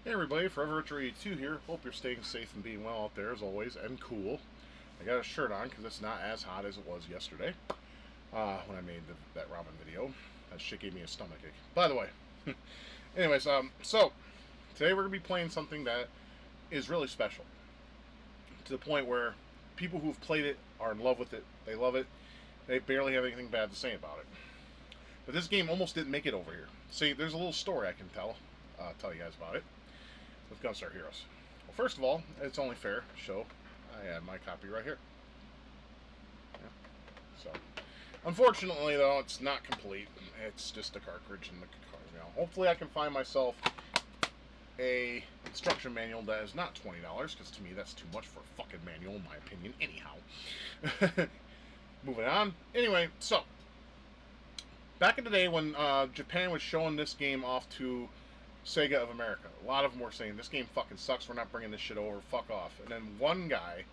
Hey everybody, Forever Retro 82 here. Hope you're staying safe and being well out there as always, and cool. I got a shirt on because it's not as hot as it was yesterday when I made that ramen video. That shit gave me a stomachache. By the way, anyways, so today we're gonna be playing something that is really special to the point where people who've played it are in love with it. They love it. They barely have anything bad to say about it. But this game almost didn't make it over here. See, there's a little story I can tell you guys about it with Gunstar Heroes. Well, first of all, it's only fair to show I have my copy right here. Yeah. So, unfortunately, though, it's not complete. It's just a cartridge and the card. Hopefully, I can find myself a instruction manual that is not $20, because to me that's too much for a fucking manual, in my opinion. Anyhow, moving on. Anyway, so back in the day when Japan was showing this game off to Sega of America, a lot of them were saying, this game fucking sucks, we're not bringing this shit over, fuck off. And then one guy,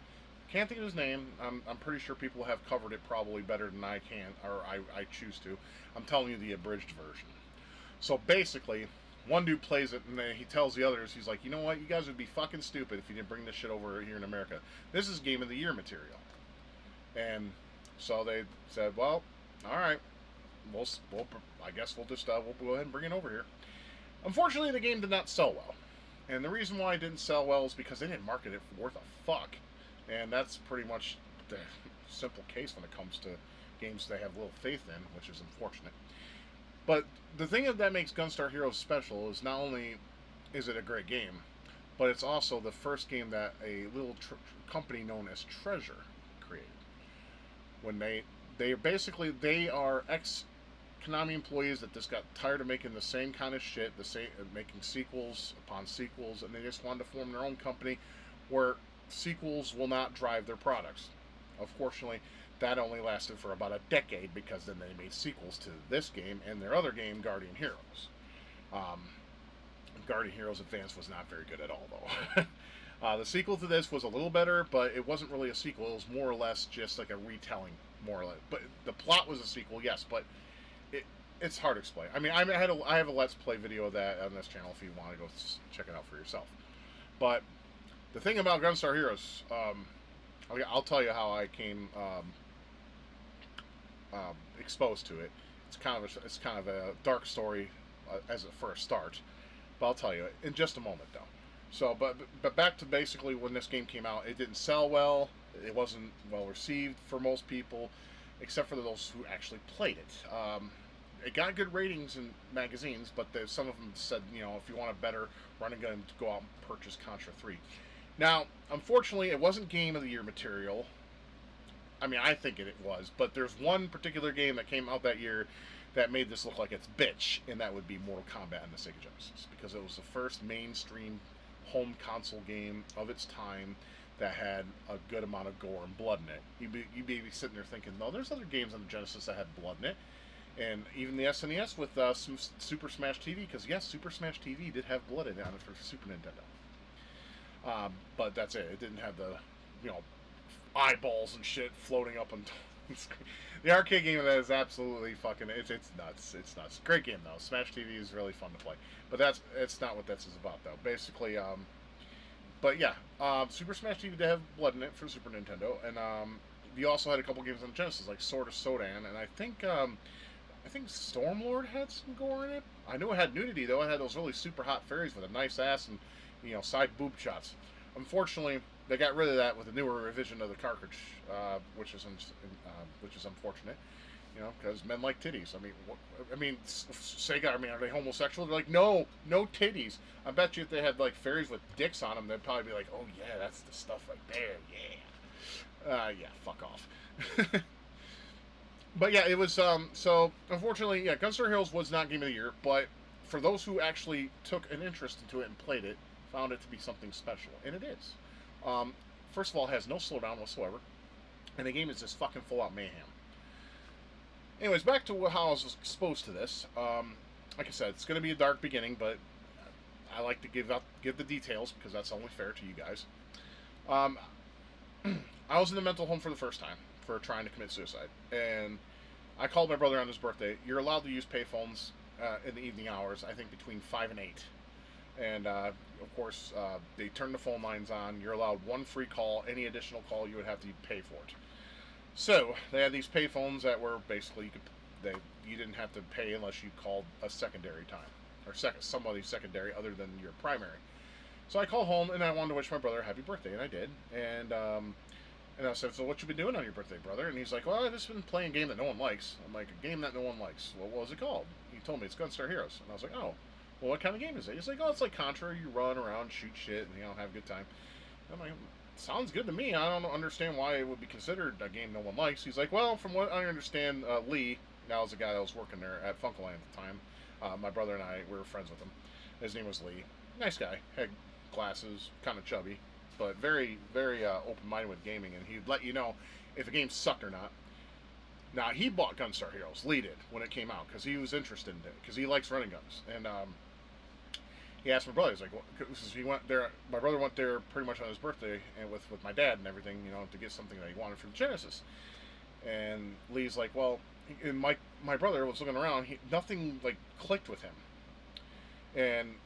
can't think of his name, I'm pretty sure people have covered it probably better than I can, or I choose to. I'm telling you the abridged version. So basically, one dude plays it and then he tells the others, he's like, you know what, you guys would be fucking stupid if you didn't bring this shit over here in America. This is Game of the Year material. And so they said, well, alright, I guess we'll just we'll go ahead and bring it over here. Unfortunately, the game did not sell well. And the reason why it didn't sell well is because they didn't market it worth a fuck. And that's pretty much the simple case when it comes to games they have little faith in, which is unfortunate. But the thing that makes Gunstar Heroes special is not only is it a great game, but it's also the first game that a little company known as Treasure created. When they are Ex Konami employees that just got tired of making the same kind of shit, making sequels upon sequels, and they just wanted to form their own company where sequels will not drive their products. Unfortunately, that only lasted for about a decade because then they made sequels to this game and their other game, Guardian Heroes. Um, Guardian Heroes Advance was not very good at all, though. The sequel to this was a little better, but it wasn't really a sequel. It was more or less just like a retelling, more or less. But the plot was a sequel, yes, but it's hard to explain. I mean, I have a Let's Play video of that on this channel if you want to go check it out for yourself. But the thing about Gunstar Heroes, I'll tell you how I came exposed to it. It's kind of a dark story for a start, but I'll tell you in just a moment, though. So, but back to basically when this game came out, it didn't sell well. It wasn't well received for most people, except for those who actually played it. It got good ratings in magazines, but some of them said, if you want a better run and gun, go out and purchase Contra 3. Now, unfortunately, it wasn't Game of the Year material. I mean, I think it was, but there's one particular game that came out that year that made this look like its bitch, and that would be Mortal Kombat on the Sega Genesis, because it was the first mainstream home console game of its time that had a good amount of gore and blood in it. You'd be sitting there thinking, no, there's other games on the Genesis that had blood in it. And even the SNES with Super Smash TV, because yes, Super Smash TV did have blood in it on it for Super Nintendo. But that's it. It didn't have the, eyeballs and shit floating up on the screen. The arcade game of that is absolutely fucking, it's nuts. It's nuts. Great game though. Smash TV is really fun to play. But it's not what this is about though. Basically, but yeah, Super Smash TV did have blood in it for Super Nintendo, and you also had a couple games on Genesis like Sword of Sodan, and I think Stormlord had some gore in it. I know it had nudity though. It had those really super hot fairies with a nice ass and side boob shots. Unfortunately, they got rid of that with a newer revision of the cartridge, which is unfortunate. Because men like titties. Sega. Are they homosexual? They're like, no titties. I bet you if they had like fairies with dicks on them, they'd probably be like, oh yeah, that's the stuff right there. Yeah. Yeah. Fuck off. But yeah, it was. So unfortunately, yeah, Gunstar Heroes was not Game of the Year, but for those who actually took an interest into it and played it, found it to be something special, and it is. First of all, it has no slowdown whatsoever, and the game is just fucking full out mayhem. Anyways, back to how I was exposed to this. Like I said, it's going to be a dark beginning, but I like to give the details because that's only fair to you guys. I was in the mental home for the first time for trying to commit suicide, and I called my brother on his birthday. You're allowed to use payphones in the evening hours, I think between 5 and 8. And of course, they turn the phone lines on. You're allowed one free call. Any additional call, you would have to pay for it. So they had these pay phones that were basically you didn't have to pay unless you called a secondary time or somebody secondary other than your primary. So I called home and I wanted to wish my brother a happy birthday, and I did. And I said, "So what you been doing on your birthday, brother?" And he's like, "Well, I've just been playing a game that no one likes." I'm like, "A game that no one likes? Well, what was it called?" He told me it's Gunstar Heroes, and I was like, "Oh, well, what kind of game is it?" He's like, "Oh, it's like Contra. You run around, shoot shit, and have a good time." I'm like, "Sounds good to me. I don't understand why it would be considered a game no one likes." He's like, "Well, from what I understand, Lee, now was the guy that was working there at Funkoland at the time. My brother and I were friends with him. His name was Lee. Nice guy. Had glasses, kind of chubby, but very, very open-minded with gaming, and he'd let you know if a game sucked or not. Now, he bought Gunstar Heroes, Lee did, when it came out, because he was interested in it, because he likes running guns. And he asked my brother, he's like, because he went there, my brother went there pretty much on his birthday, and with my dad and everything, to get something that he wanted for the Genesis. And Lee's like, well, and my brother was looking around, nothing, like, clicked with him. And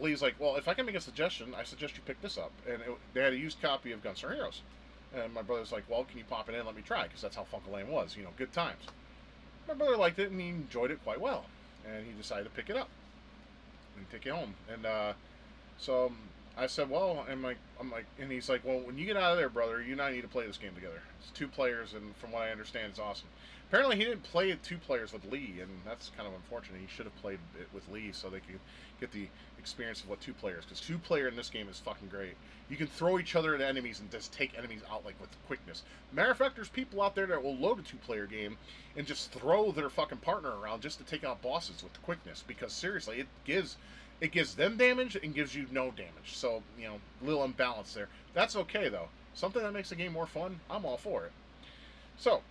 Lee's like, well, if I can make a suggestion, I suggest you pick this up. And they had a used copy of Gunstar Heroes. And my brother's like, well, can you pop it in and let me try? Because that's how Funkoland was, good times. My brother liked it, and he enjoyed it quite well. And he decided to pick it up and take it home. And so I said, well, I'm like, and he's like, well, when you get out of there, brother, you and I need to play this game together. It's 2 players, and from what I understand, it's awesome. Apparently, he didn't play 2 players with Lee, and that's kind of unfortunate. He should have played it with Lee so they could get the experience of what 2 players, because 2 player in this game is fucking great. You can throw each other at enemies and just take enemies out like with quickness. Matter of fact, there's people out there that will load a 2-player game and just throw their fucking partner around just to take out bosses with quickness, because seriously, it gives them damage and gives you no damage. So, a little imbalance there. That's okay though. Something that makes the game more fun, I'm all for it. So,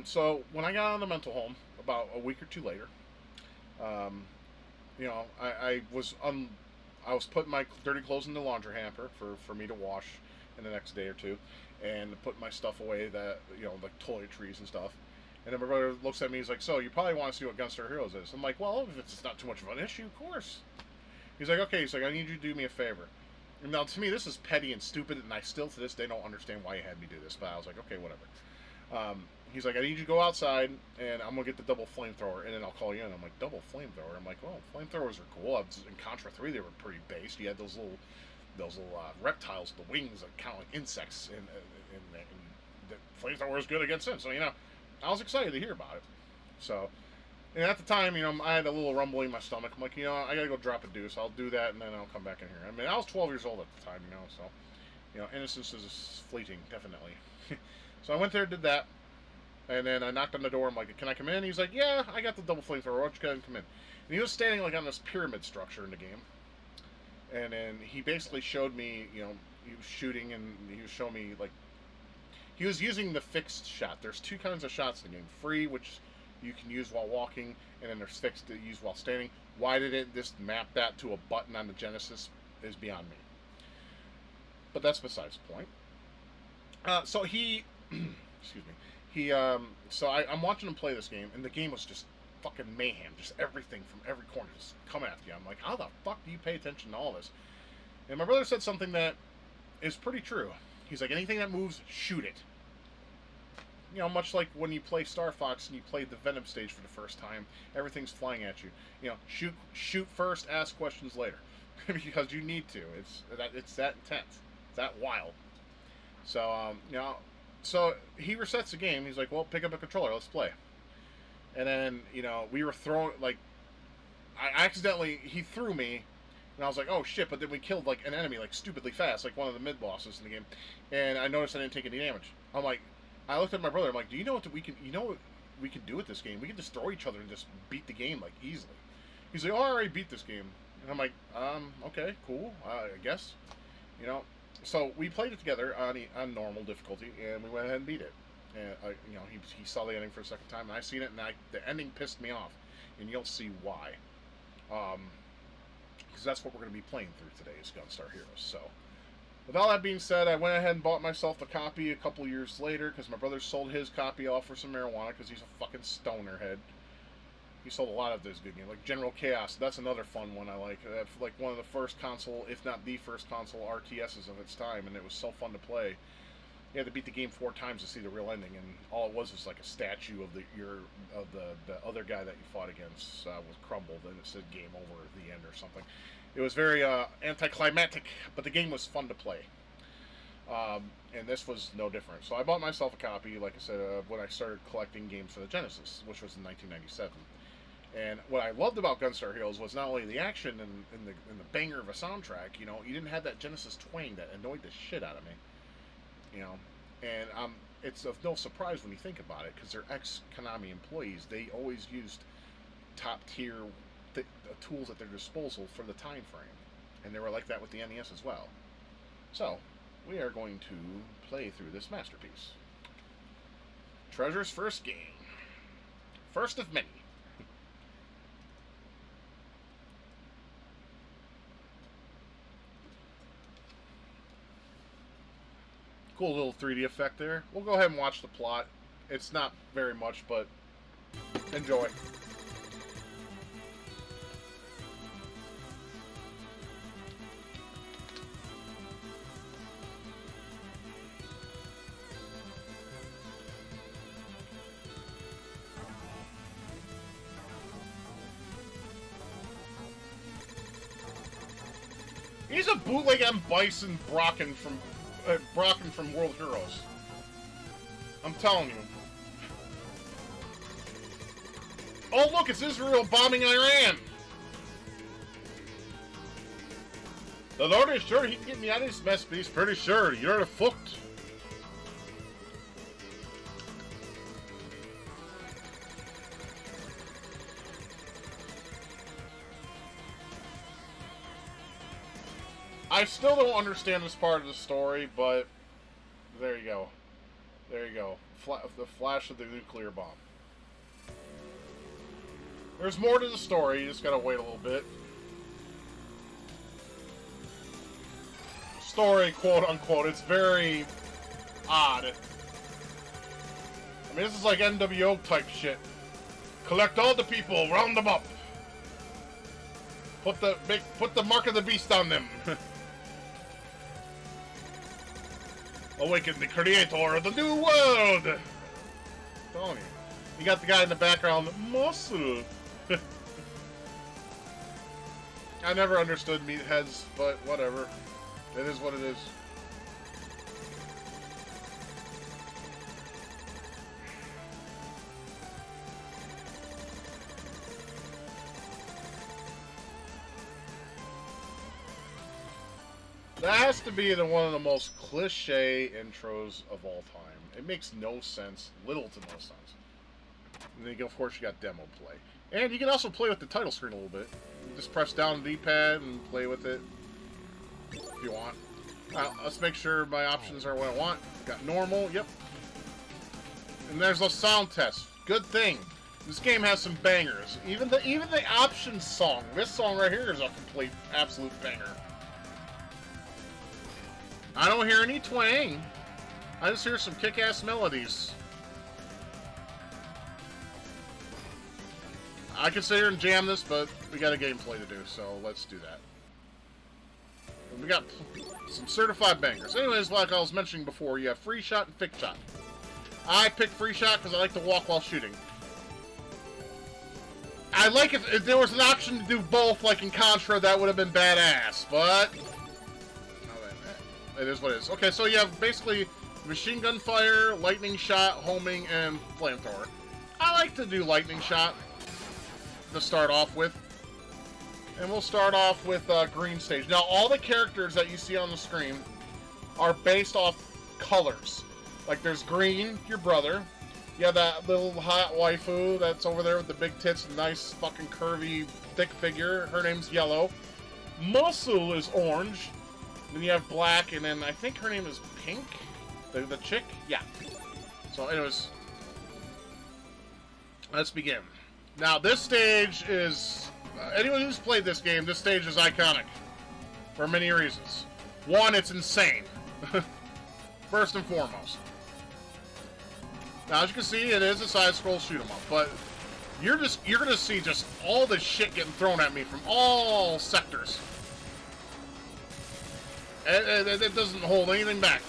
so when I got out of the mental home about a week or 2 later, I was putting my dirty clothes in the laundry hamper for me to wash in the next day or 2, and put my stuff away that like toiletries and stuff. And then my brother looks at me. He's like, "So you probably want to see what Gunstar Heroes is?" I'm like, "Well, if it's not too much of an issue, of course." He's like, "Okay." He's like, "I need you to do me a favor." And now to me, this is petty and stupid, and I still to this day don't understand why he had me do this. But I was like, "Okay, whatever." He's like, "I need you to go outside, and I'm gonna get the double flamethrower, and then I'll call you in." I'm like, "Double flamethrower?" I'm like, "Well, flamethrowers are cool." In Contra 3, they were pretty based. You had those little reptiles, the wings, that kind of like insects, and the flamethrower is good against them. So I was excited to hear about it. So, and at the time, I had a little rumbling in my stomach. I'm like, I gotta go drop a deuce. I'll do that, and then I'll come back in here. I mean, I was 12 years old at the time, so, innocence is fleeting, definitely. So I went there, did that, and then I knocked on the door. I'm like, "Can I come in?" He's like, "Yeah, I got the double flamethrower. Why don't you go ahead and come in?" And he was standing like on this pyramid structure in the game, and then he basically showed me, he was shooting, and he was showing me like. He was using the fixed shot. There's 2 kinds of shots in the game. Free, which you can use while walking, and then there's fixed to use while standing. Why did it just map that to a button on the Genesis is beyond me. But that's besides the point. So he, excuse me, I'm watching him play this game, and the game was just fucking mayhem. Just everything from every corner just coming after you. I'm like, how the fuck do you pay attention to all this? And my brother said something that is pretty true. He's like, anything that moves, shoot it. Much like when you play Star Fox and you play the Venom stage for the first time, everything's flying at you. Shoot first, ask questions later, because you need to. It's that intense, it's that wild. So so he resets the game. He's like, "Well, pick up a controller, let's play." And then we were throwing he threw me. And I was like, "Oh shit!" But then we killed like an enemy like stupidly fast, like one of the mid bosses in the game. And I noticed I didn't take any damage. I'm like, I looked at my brother. I'm like, "Do you know what we can? What we can do with this game? We can destroy each other and just beat the game like easily." He's like, "Oh, I already beat this game." And I'm like, okay, cool. I guess, So we played it together on normal difficulty, and we went ahead and beat it. And he saw the ending for a second time, and I seen it, and the ending pissed me off, and you'll see why. Because that's what we're going to be playing through today is Gunstar Heroes. So, with all that being said, I went ahead and bought myself a copy a couple years later because my brother sold his copy off for some marijuana because he's a fucking stoner head. He sold a lot of those good games, like General Chaos. That's another fun one I like. Like one of the first console, if not the first console RTSs of its time, and it was so fun to play. You had to beat the game 4 times to see the real ending, and all it was like a statue of the other guy that you fought against was crumbled, and it said "Game Over" at the end or something. It was very anticlimactic, but the game was fun to play. And this was no different. So I bought myself a copy, like I said, when I started collecting games for the Genesis, which was in 1997. And what I loved about Gunstar Heroes was not only the action and the banger of a soundtrack. You know, you didn't have that Genesis twang that annoyed the shit out of me. You know, and it's of no surprise when you think about it, because they're ex Konami employees. They always used top tier tools at their disposal for the time frame, and they were like that with the NES as well. So we are going to play through this masterpiece. Treasure's first game, first of many. Cool little 3D effect there. We'll go ahead and watch the plot. It's not very much, but enjoy. He's a bootleg M. Bison Brocken from World Heroes. I'm telling you. Oh, look, it's Israel bombing Iran. The Lord is sure he can get me out of this mess, but he's pretty sure you're fucked. I still don't understand this part of the story, but there you go. There you go. The flash of the nuclear bomb. There's more to the story, you just gotta wait a little bit. Story, quote unquote, it's very odd. I mean, this is like NWO type shit. Collect all the people, round them up. Put the mark of the beast on them. Awaken the creator of the new world! Telling you. You got the guy in the background, muscle. I never understood meatheads, but whatever. It is what it is. That has to be one of the most cliche intros of all time. It makes no sense, little to no sense. And then, of course, you got demo play. And you can also play with the title screen a little bit. You just press down the D-pad and play with it if you want. Let's make sure my options are what I want. Got normal, yep. And there's a sound test. Good thing. This game has some bangers. Even the options song. This song right here is a complete, absolute banger. I don't hear any twang. I just hear some kick-ass melodies. I could sit here and jam this, but we got a gameplay to do, so let's do that. And we got some certified bangers. Anyways, like I was mentioning before, you have free shot and fixed shot. I picked free shot because I like to walk while shooting. I like if there was an option to do both, like in Contra, that would have been badass, but it is what it is. Okay, so you have basically machine gun fire, lightning shot, homing, and flamethrower. I like to do lightning shot to start off with. And we'll start off with green stage. Now, all the characters that you see on the screen are based off colors. Like, there's green, your brother. You have that little hot waifu that's over there with the big tits and nice fucking curvy, thick figure. Her name's yellow. Muscle is orange. Then you have black, and then I think her name is Pink? The chick? Yeah. So, anyways. Let's begin. Now, this stage is... anyone who's played this game, this stage is iconic. For many reasons. One, it's insane. First and foremost. Now, as you can see, it is a side-scroll shoot-'em-up, but you're gonna see just all this shit getting thrown at me from all sectors. And it doesn't hold anything back.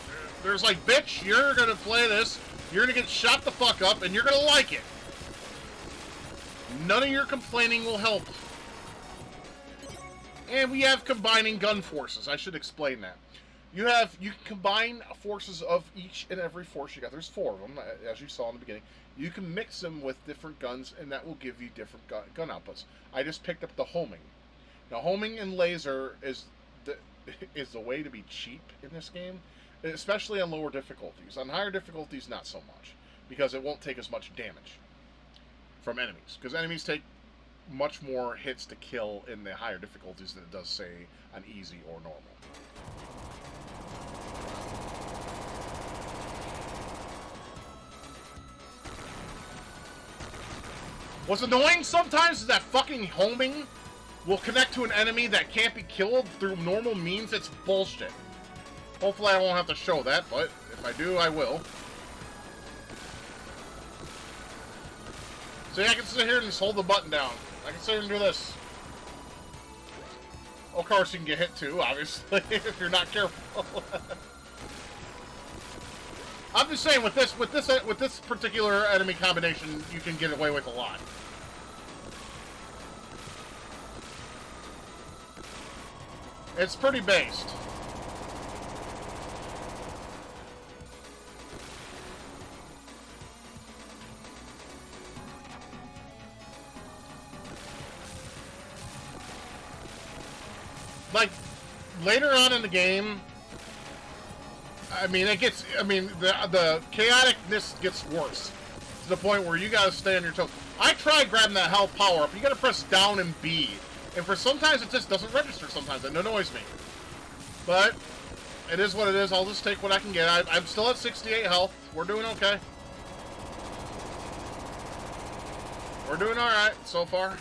There's like, bitch, you're gonna play this, you're gonna get shot the fuck up, and you're gonna like it. None of your complaining will help. And we have combining gun forces. I should explain that. You can combine forces of each and every force you got. There's 4 of them, as you saw in the beginning. You can mix them with different guns, and that will give you different gun outputs. I just picked up the homing. Now, homing and laser is the way to be cheap in this game, especially on lower difficulties. On higher difficulties, not so much, because it won't take as much damage from enemies. Because enemies take much more hits to kill in the higher difficulties than it does, say, on easy or normal. What's annoying sometimes is that fucking homing will connect to an enemy that can't be killed through normal means. It's bullshit. Hopefully I won't have to show that, but if I do, I will. See, I can sit here and just hold the button down. I can sit here and do this. Of course, you can get hit too, obviously, if you're not careful. I'm just saying, with this particular enemy combination, you can get away with a lot. It's pretty based. Like, later on in the game, I mean, the chaoticness gets worse to the point where you gotta stay on your toes. I tried grabbing that health power up. You gotta press down and B, and for sometimes it just doesn't register. Sometimes it annoys me, but it is what it is. I'll just take what I can get. I'm still at 68 health. We're doing okay. We're doing all right so far.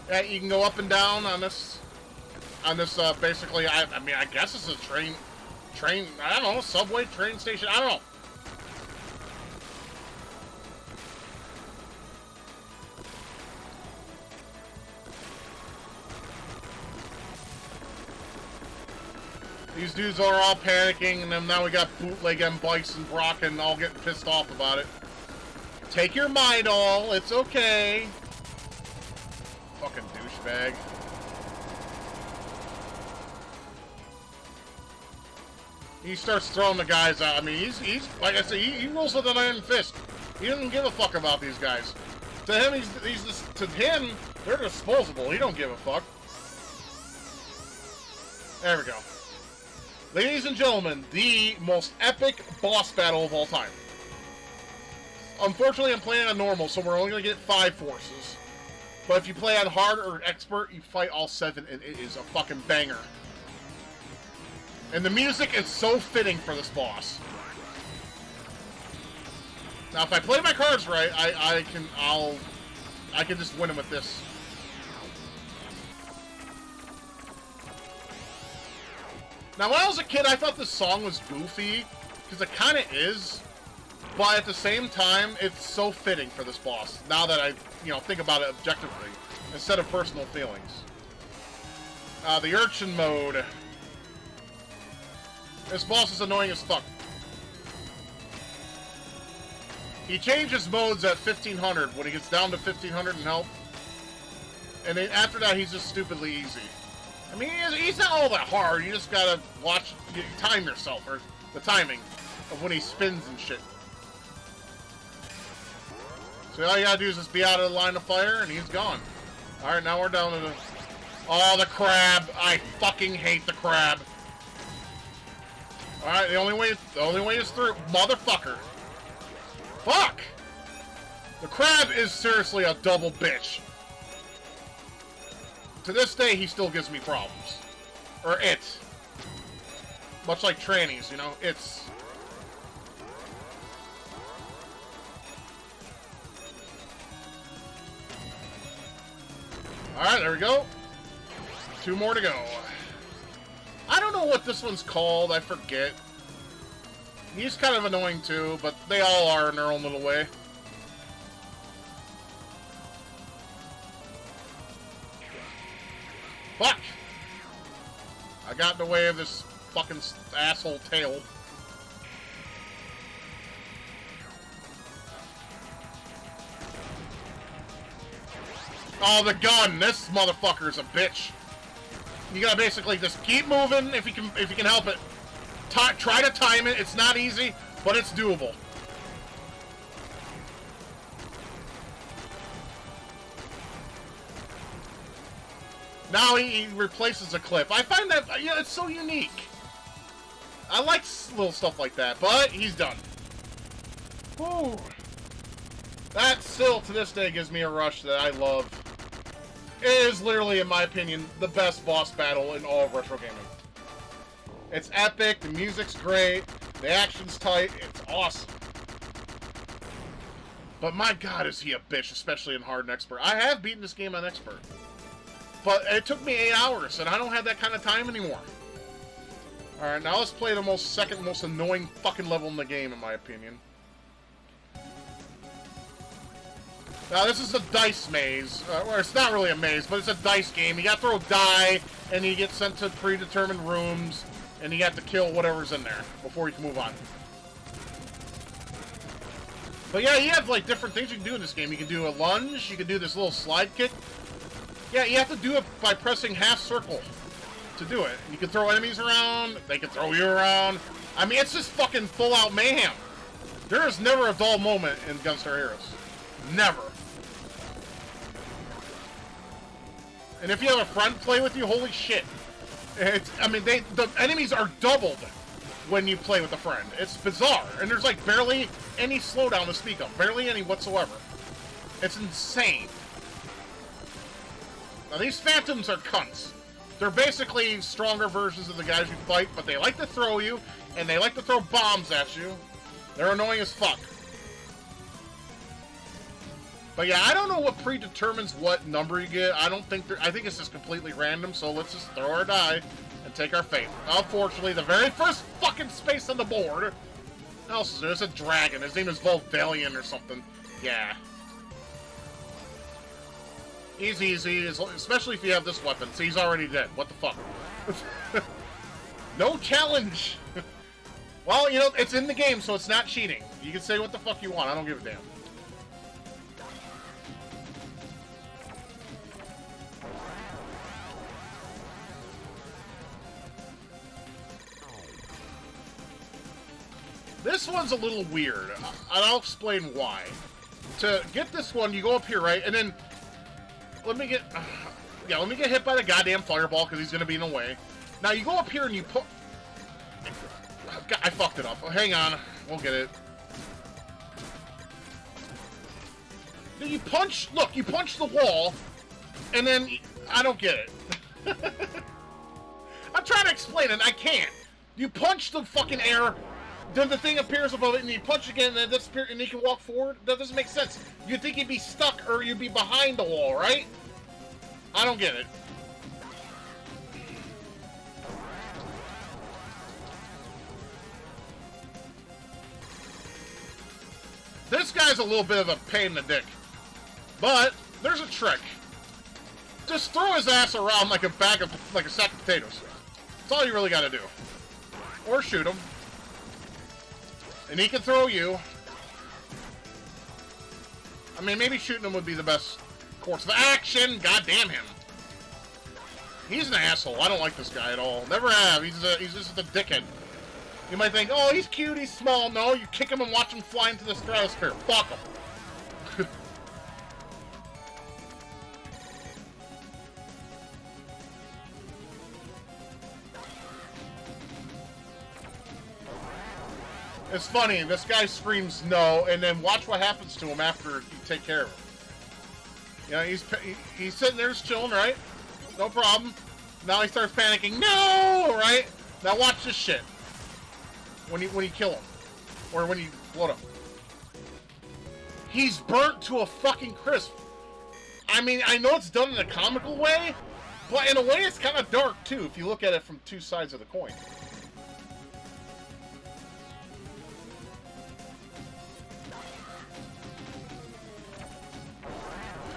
Yeah, you can go up and down on this. Basically, I mean, I guess it's a train, I don't know, subway, train station, I don't know. These dudes are all panicking, and then now we got Bootleg and Bice and Brock and all getting pissed off about it. Take your mind all, it's okay. Fucking douchebag. He starts throwing the guys out. I mean, he's like I said, he rolls with an iron fist. He doesn't give a fuck about these guys. To him, to him, they're disposable. He don't give a fuck. There we go. Ladies and gentlemen, the most epic boss battle of all time. Unfortunately, I'm playing on normal, so we're only going to get 5 forces. But if you play on hard or expert, you fight all 7, and it is a fucking banger. And the music is so fitting for this boss. Now, if I play my cards right, I can just win him with this. Now, when I was a kid, I thought this song was goofy, because it kind of is. But at the same time, it's so fitting for this boss. Now that I, think about it objectively, instead of personal feelings. The Urchin mode. This boss is annoying as fuck. He changes modes at 1500 when he gets down to 1500 in health. And then after that, he's just stupidly easy. I mean, he's not all that hard. You just gotta time yourself, or the timing of when he spins and shit. So all you gotta do is just be out of the line of fire, and he's gone. Alright, now we're down to the... Oh, the crab! I fucking hate the crab! Alright, the only way is through. Motherfucker. Fuck! The crab is seriously a double bitch. To this day, he still gives me problems. Or it. Much like trannies, it's... Alright, there we go. 2 more to go. I don't know what this one's called, I forget. He's kind of annoying too, but they all are in their own little way. Fuck! I got in the way of this fucking asshole tail. Oh, the gun! This motherfucker is a bitch. You gotta basically just keep moving if you can help it. Try to time it. It's not easy, but it's doable. Now he replaces a clip. I find that, yeah, it's so unique. I like little stuff like that, but he's done. Whew. That still, to this day, gives me a rush that I love. It is literally, in my opinion, the best boss battle in all of retro gaming. It's epic, the music's great, the action's tight, it's awesome. But my god, is he a bitch, especially in hard and expert. I have beaten this game on expert. But it took me 8 hours, and I don't have that kind of time anymore. Alright, now let's play the second most annoying fucking level in the game, in my opinion. Now, this is a dice maze. Or it's not really a maze, but it's a dice game. You gotta throw a die, and you get sent to predetermined rooms, and you have to kill whatever's in there before you can move on. But yeah, you have, like, different things you can do in this game. You can do a lunge, you can do this little slide kick. Yeah, you have to do it by pressing half circle to do it. You can throw enemies around, they can throw you around. I mean, it's just fucking full-out mayhem. There is never a dull moment in Gunstar Heroes. Never. And if you have a friend play with you, holy shit. I mean, the enemies are doubled when you play with a friend. It's bizarre. And there's like barely any slowdown to speak of. Barely any whatsoever. It's insane. Now, these phantoms are cunts. They're basically stronger versions of the guys you fight, but they like to throw you, and they like to throw bombs at you. They're annoying as fuck. But yeah, I don't know what predetermines what number you get. I think it's just completely random, so let's just throw our die and take our fate. Unfortunately, the very first fucking space on the board. What else is there? There's a dragon. His name is Volvalion or something. Yeah. He's easy, especially if you have this weapon. See, he's already dead. What the fuck? No challenge! Well, you know, it's in the game, so it's not cheating. You can say what the fuck you want. I don't give a damn. This one's a little weird, and I'll explain why. To get this one, you go up here, right? And then... Let me get hit by the goddamn fireball, because he's going to be in the way. Now, you go up here and you put... I fucked it up. Oh, hang on. We'll get it. Then you punch... Look, you punch the wall, and then... I don't get it. I'm trying to explain it, I can't. You punch the fucking air... Then the thing appears above it, and you punch again, and then it disappears, and you can walk forward? That doesn't make sense. You'd think you'd be stuck, or you'd be behind the wall, right? I don't get it. This guy's a little bit of a pain in the dick. But, there's a trick. Just throw his ass around like a sack of potatoes. That's all you really gotta do. Or shoot him. And he can throw you. I mean, maybe shooting him would be the best course of action. God damn him. He's an asshole. I don't like this guy at all. Never have. He's just a dickhead. You might think, oh, he's cute, he's small. No, you kick him and watch him fly into the stratosphere. Fuck him. It's funny, this guy screams no, and then watch what happens to him after you take care of him. You know, he's sitting there just chilling, right? No problem. Now he starts panicking, no! Right? Now watch this shit. When you kill him. Or when you float him. He's burnt to a fucking crisp. I mean, I know it's done in a comical way, but in a way it's kind of dark, too, if you look at it from two sides of the coin.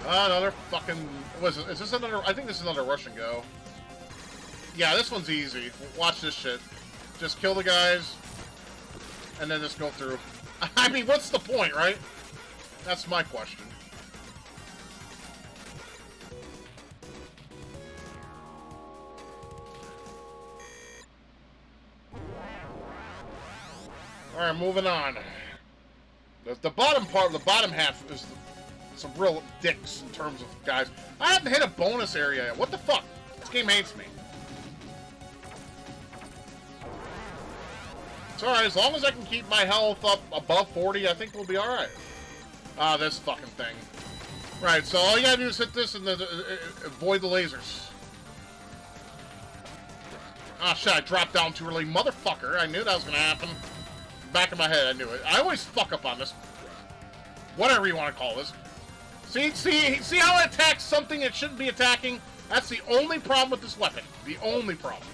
Another fucking... Is this another... I think this is another Russian go. Yeah, this one's easy. Watch this shit. Just kill the guys, and then just go through. I mean, what's the point, right? That's my question. Alright, moving on. The bottom part, the bottom half is some real dicks in terms of guys. I haven't hit a bonus area yet. What the fuck? This game hates me. It's alright, as long as I can keep my health up above 40, I think we'll be alright. Ah, this fucking thing. Right, so all you gotta do is hit this and then avoid the lasers. Ah, shit, I dropped down too early. Motherfucker, I knew that was gonna happen. Back of my head, I knew it. I always fuck up on this. Whatever you want to call this. See how it attacks something it shouldn't be attacking? That's the only problem with this weapon. The only problem.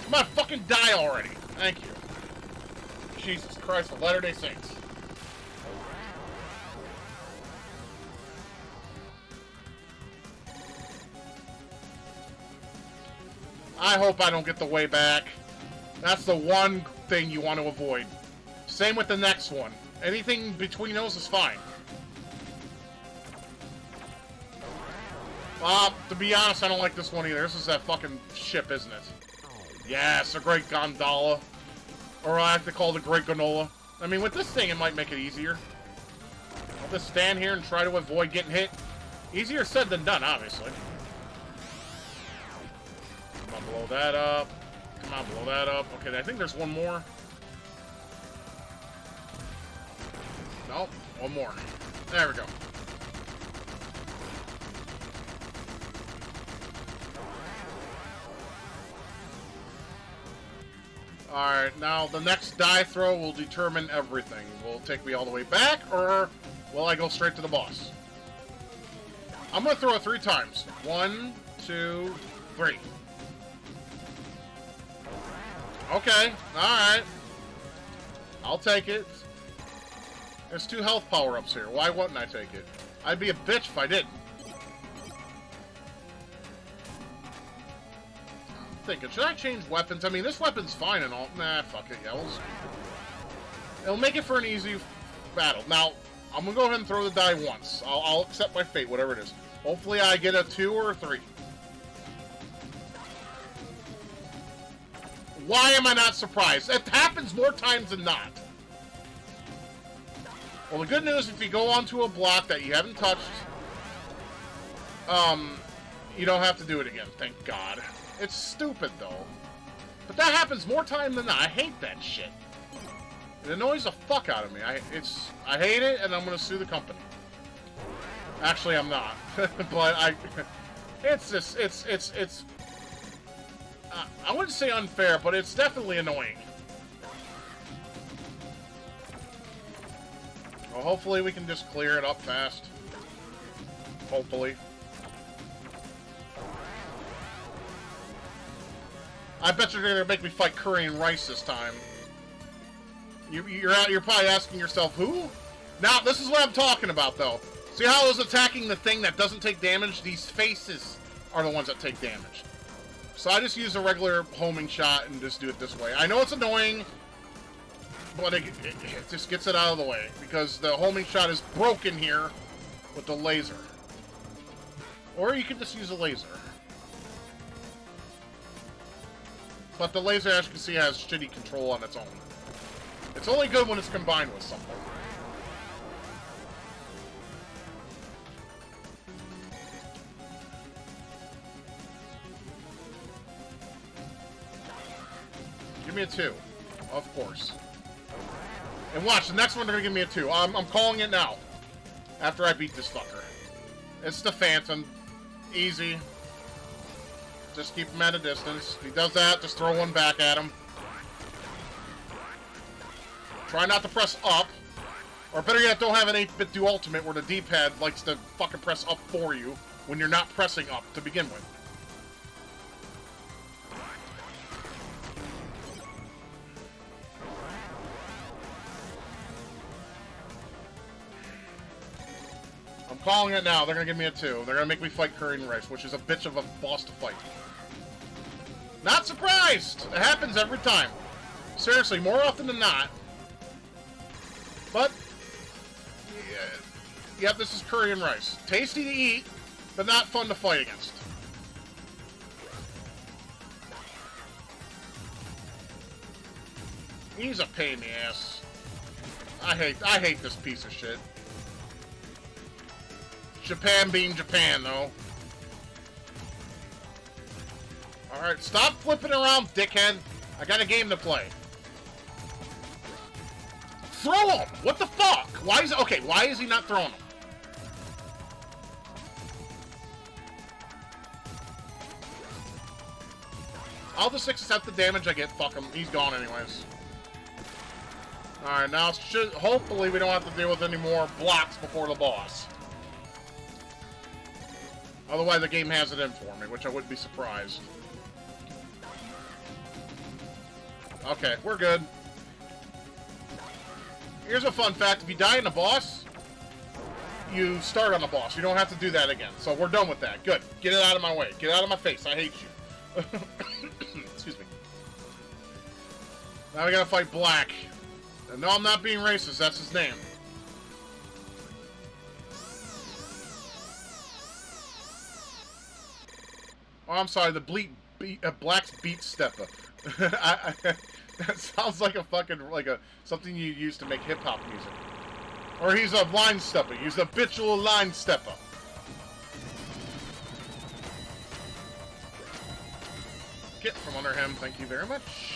Come on, fucking die already. Thank you. Jesus Christ, the Latter-day Saints. I hope I don't get the way back. That's the one thing you want to avoid. Same with the next one. Anything between those is fine. To be honest, I don't like this one either. This is that fucking ship, isn't it? Yes, a great gondola. Or I have to call it a great granola. I mean, with this thing, it might make it easier. I'll just stand here and try to avoid getting hit. Easier said than done, obviously. Come on, blow that up. Come on, blow that up. Okay, I think there's one more. Nope, one more. There we go. Alright, now the next die throw will determine everything. Will it take me all the way back, or will I go straight to the boss? I'm gonna throw it 3 times. 1, 2, 3. Okay, alright. I'll take it. There's 2 health power-ups here. Why wouldn't I take it? I'd be a bitch if I didn't. I'm thinking, should I change weapons? I mean, this weapon's fine and all. Nah, fuck it. Yeah, it'll make it for an easy battle. Now, I'm gonna go ahead and throw the die once. I'll accept my fate, whatever it is. Hopefully I get a 2 or a 3. Why am I not surprised? It happens more times than not. Well, the good news, if you go onto a block that you haven't touched, you don't have to do it again, thank God. It's stupid, though. But that happens more times than not. I hate that shit. It annoys the fuck out of me. I hate it, and I'm gonna sue the company. Actually, I'm not. But it's I wouldn't say unfair, but it's definitely annoying. Well, hopefully we can just clear it up fast. Hopefully. I bet you're gonna make me fight curry and rice this time. You're probably asking yourself, who? Now, this is what I'm talking about, though. See how I was attacking the thing that doesn't take damage? These faces are the ones that take damage. So I just use a regular homing shot and just do it this way. I know it's annoying, but it just gets it out of the way, because the homing shot is broken here with the laser. Or you can just use a laser. But the laser, as you can see, has shitty control on its own. It's only good when it's combined with something. Give me a 2. Of course. And watch, the next one they're gonna give me a 2. I'm calling it now. After I beat this fucker. It's the Phantom. Easy. Just keep him at a distance. If he does that, just throw one back at him. Try not to press up. Or better yet, don't have an 8-bit do ultimate where the D-pad likes to fucking press up for you when you're not pressing up to begin with. I'm calling it now. They're gonna give me a 2. They're gonna make me fight curry and rice, which is a bitch of a boss to fight. Not surprised! It happens every time. Seriously, more often than not. But, yeah, this is curry and rice. Tasty to eat, but not fun to fight against. He's a pain in the ass. I hate this piece of shit. Japan being Japan, though. Alright, stop flipping around, dickhead. I got a game to play. Throw him! What the fuck? Why is he not throwing him? I'll just accept the damage I get. Fuck him. He's gone anyways. Alright, now hopefully we don't have to deal with any more blocks before the boss. Otherwise the game has it in for me, which I wouldn't be surprised. Okay, we're good. Here's a fun fact. If you die in a boss, you start on the boss. You don't have to do that again. So we're done with that. Good. Get it out of my way. Get out of my face. I hate you. Excuse me. Now we gotta fight Black. And no, I'm not being racist. That's his name. Oh, I'm sorry. The Black's beat stepper. That sounds like a fucking something you use to make hip hop music. Or he's a line stepper. He's a habitual line stepper. Get from under him. Thank you very much.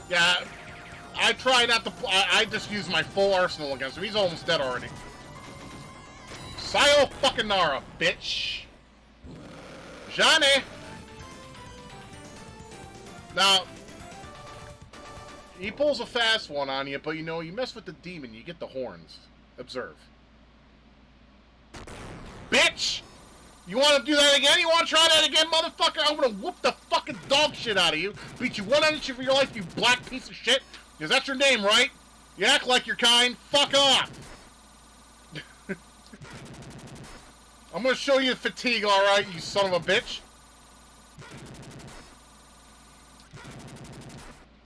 Yeah, I try not to... I just use my full arsenal against him. He's almost dead already. Sayonara, bitch. Johnny! Now, he pulls a fast one on you, but you know, you mess with the demon, you get the horns. Observe. Bitch! You want to do that again? You want to try that again, motherfucker? I'm going to whoop the fucking dog shit out of you. Beat you one inch of your life, you black piece of shit. Is that your name, right? You act like you're kind. Fuck off. I'm going to show you fatigue, alright, you son of a bitch.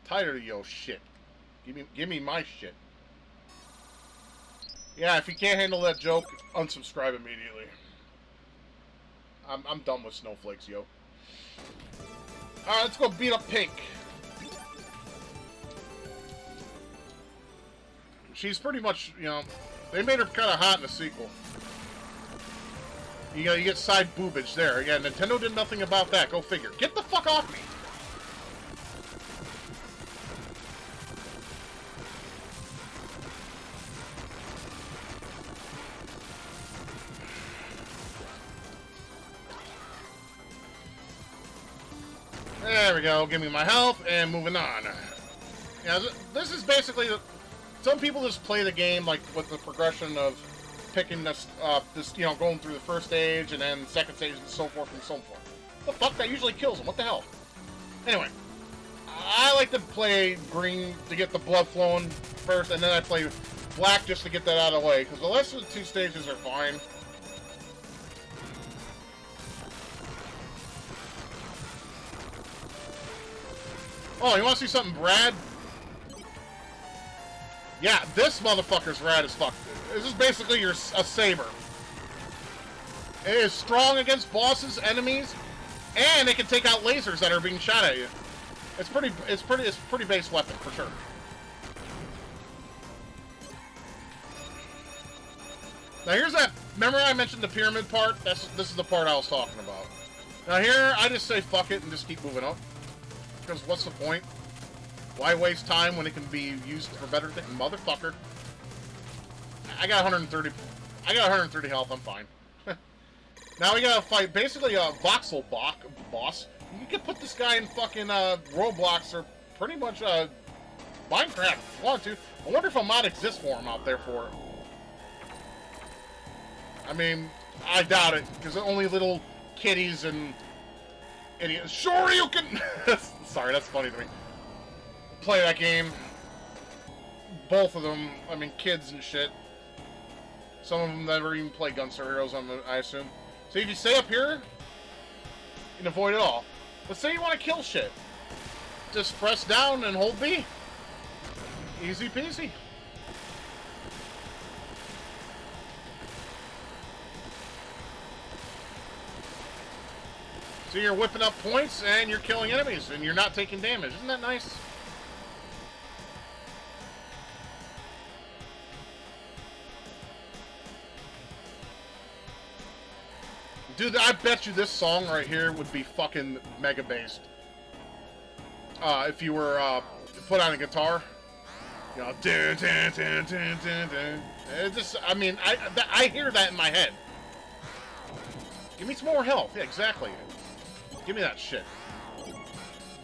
Tired of your shit. Give me my shit. Yeah, if you can't handle that joke, unsubscribe immediately. I'm done with snowflakes, yo. Alright, let's go beat up Pink. She's pretty much, you know, they made her kind of hot in the sequel. You get side boobage there. Yeah, Nintendo did nothing about that. Go figure. Get the fuck off me! There we go. Give me my health, and moving on. Yeah, this is basically... Some people just play the game like with the progression of picking this, you know, going through the first stage, and then second stage, and so forth and so forth. The fuck? That usually kills them. What the hell? Anyway, I like to play green to get the blood flowing first, and then I play black just to get that out of the way, because the rest of the two stages are fine. Oh, you want to see something rad? Yeah, this motherfucker's rad as fuck. This is basically a saber. It is strong against bosses, enemies, and it can take out lasers that are being shot at you. It's pretty base weapon for sure. Now here's that. Remember I mentioned the pyramid part? This is the part I was talking about. Now here I just say fuck it and just keep moving up. Because what's the point? Why waste time when it can be used for better things? Motherfucker. I got 130. I got 130 health. I'm fine. Now we gotta fight basically a voxel boss. You can put this guy in fucking Roblox or pretty much Minecraft if you want to. I wonder if a mod exists for him out there for it. I mean, I doubt it because only little kitties and Idiot. Sure you can... Sorry, that's funny to me. Play that game. Both of them, I mean, kids and shit. Some of them never even play Gunstar Heroes, I assume. So if you stay up here, you can avoid it all. But say you want to kill shit. Just press down and hold B. Easy peasy. So you're whipping up points and you're killing enemies and you're not taking damage. Isn't that nice? Dude, I bet you this song right here would be fucking mega based. If you were put on a guitar, you know, dun, dun, dun, dun, dun, dun. It just, I mean, I hear that in my head. Give me some more health. Yeah, exactly. Give me that shit.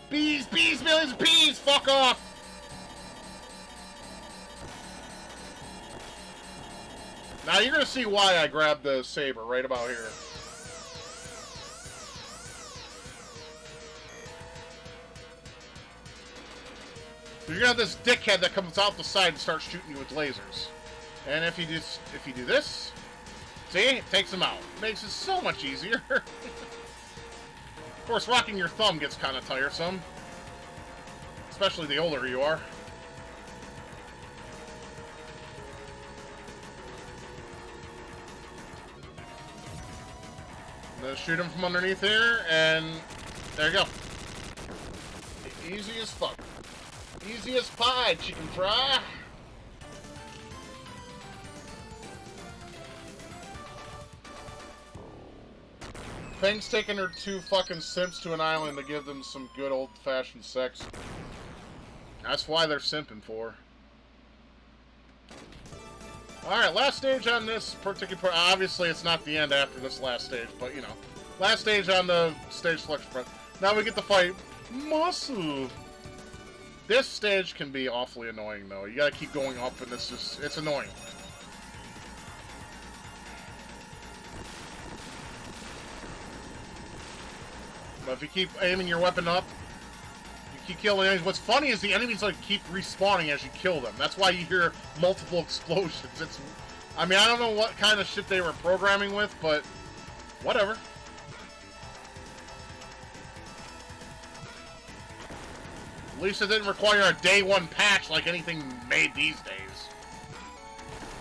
Bees, bees, millions of bees. Fuck off. Now you're gonna see why I grabbed the saber right about here. You're gonna have this dickhead that comes out the side and starts shooting you with lasers. And if you do this, see, it takes him out. Makes it so much easier. Of course, rocking your thumb gets kind of tiresome, especially the older you are. Then shoot him from underneath here, and there you go. Easy as fuck. Easy as pie, chicken fry. Fang's taking her two fucking simps to an island to give them some good old-fashioned sex. That's why they're simping for. Alright, last stage on this particular part. Obviously, it's not the end after this last stage, but, you know. Last stage on the stage selection front. Now we get to fight Muscle. This stage can be awfully annoying, though. You gotta keep going up, and it's annoying. But if you keep aiming your weapon up, you keep killing enemies. What's funny is the enemies like keep respawning as you kill them. That's why you hear multiple explosions. I mean, I don't know what kind of shit they were programming with, but whatever. At least it didn't require a day one patch like anything made these days.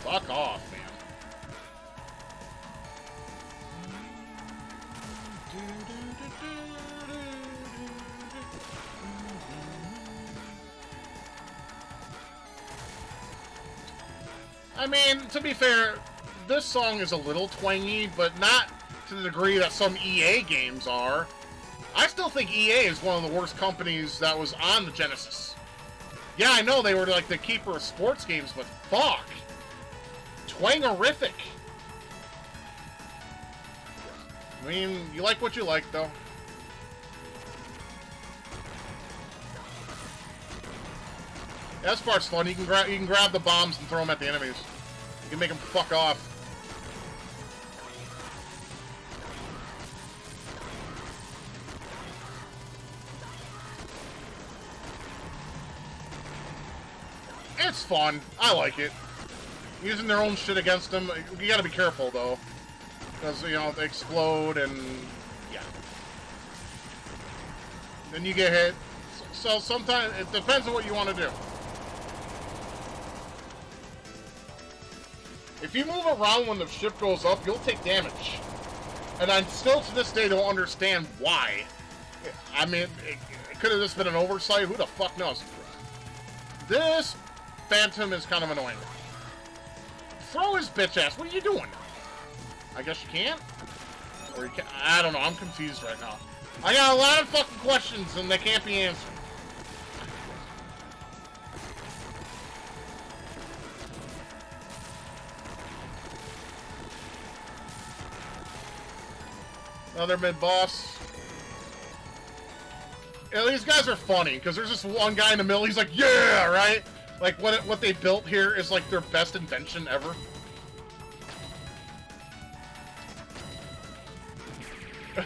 Fuck off, man. I mean, to be fair, this song is a little twangy, but not to the degree that some EA games are. I still think EA is one of the worst companies that was on the Genesis. Yeah, I know they were like the keeper of sports games, but fuck. Twangerific. I mean, you like what you like, though. Yeah, this part's fun. You can grab the bombs and throw them at the enemies. You can make them fuck off. It's fun. I like it. Using their own shit against them. You gotta be careful, though. Because, you know, they explode and... yeah. Then you get hit. So sometimes, it depends on what you want to do. If you move around when the ship goes up, you'll take damage. And I still, to this day, don't understand why. I mean, it could have just been an oversight. Who the fuck knows? This Phantom is kind of annoying. Throw his bitch ass. What are you doing? I guess you can't? Or you can't? I don't know. I'm confused right now. I got a lot of fucking questions, and they can't be answered. Another mid-boss. Yeah, these guys are funny, because there's this one guy in the middle, he's like, yeah, right? Like, what they built here is, like, their best invention ever.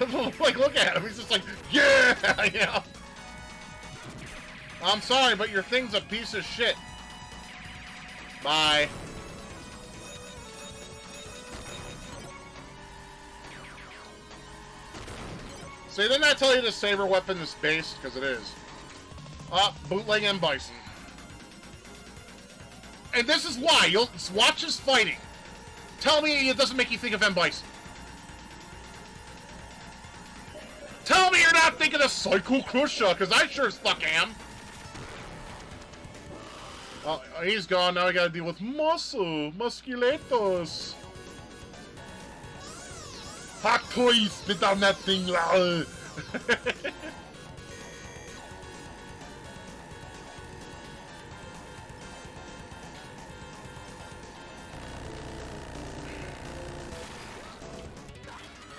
Like, look at him. He's just like, yeah, yeah. I'm sorry, but your thing's a piece of shit. Bye. See, didn't I tell you the saber weapon is based? Because it is. Bootleg M. Bison. And this is why. You'll watch his fighting. Tell me it doesn't make you think of M. Bison. Tell me you're not thinking of Psycho Crusher, because I sure as fuck am. Oh, he's gone. Now I gotta deal with Musculatos. Hot toys, spit down that thing.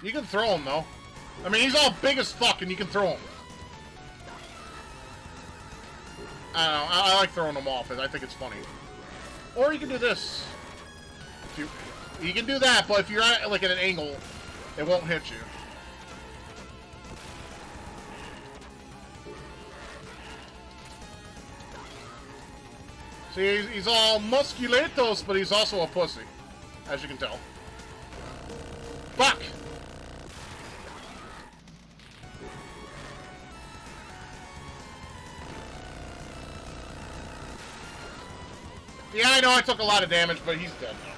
You can throw him, though. I mean, he's all big as fuck, and you can throw him. I don't know. I like throwing them off. I think it's funny. Or you can do this. You can do that, but if you're at, like, at an angle, it won't hit you. See, he's all musculatos, but he's also a pussy, as you can tell. Fuck! Yeah, I know I took a lot of damage, but he's dead now.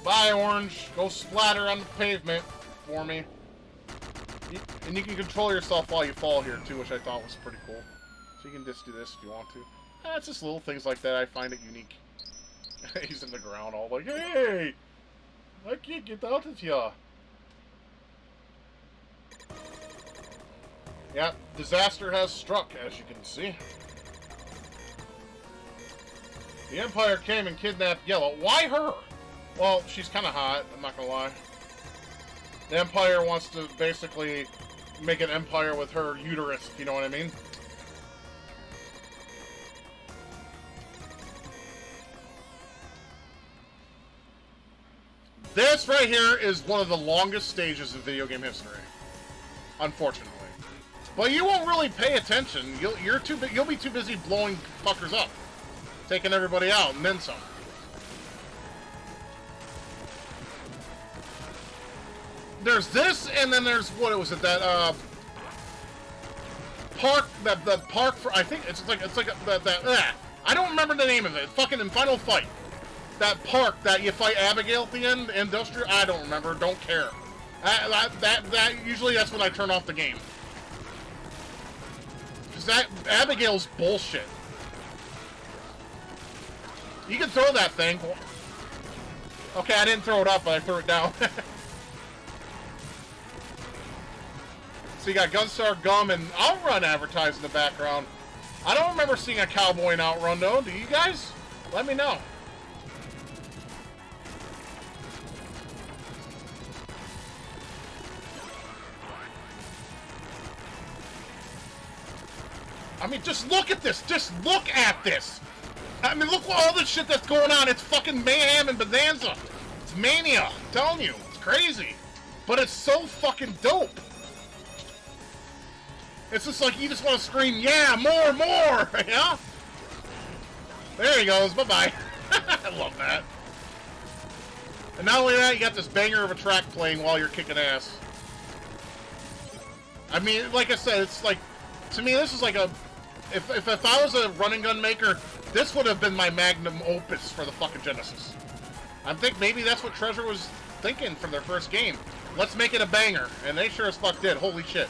Bye, Orange. Go splatter on the pavement for me. And you can control yourself while you fall here, too, which I thought was pretty cool. So you can just do this if you want to. It's just little things like that. I find it unique. He's in the ground all like, hey! I can't get out of here. Yeah, disaster has struck, as you can see. The Empire came and kidnapped Yellow. Why her? Well, she's kind of hot, I'm not gonna lie. The Empire wants to basically make an empire with her uterus, if you know what I mean. This right here is one of the longest stages in video game history. Unfortunately. But you won't really pay attention. You'll be too busy blowing fuckers up. Taking everybody out, and then some. There's this, and then there's, what was it, that, park, that park for, I think, it's like, I don't remember the name of it, fucking in Final Fight. That park that you fight Abigail at the end, Industrial, I don't remember, don't care. Usually that's when I turn off the game. Because Abigail's bullshit. You can throw that thing. Okay, I didn't throw it up, but I threw it down. So you got Gunstar, Gum, and Outrun advertised in the background. I don't remember seeing a cowboy in Outrun, though. Do you guys? Let me know. I mean, just look at this. Just look at this. I mean, look at all this shit that's going on. It's fucking mayhem and bonanza. It's mania. I'm telling you. It's crazy. But it's so fucking dope. It's just like you just want to scream, yeah, more, more. Yeah? There he goes. Bye-bye. I love that. And not only that, you got this banger of a track playing while you're kicking ass. I mean, like I said, it's like, to me, this is like a, if I was a running gun maker, this would have been my magnum opus for the fucking Genesis. I think maybe that's what Treasure was thinking for their first game. Let's make it a banger. And they sure as fuck did. Holy shit.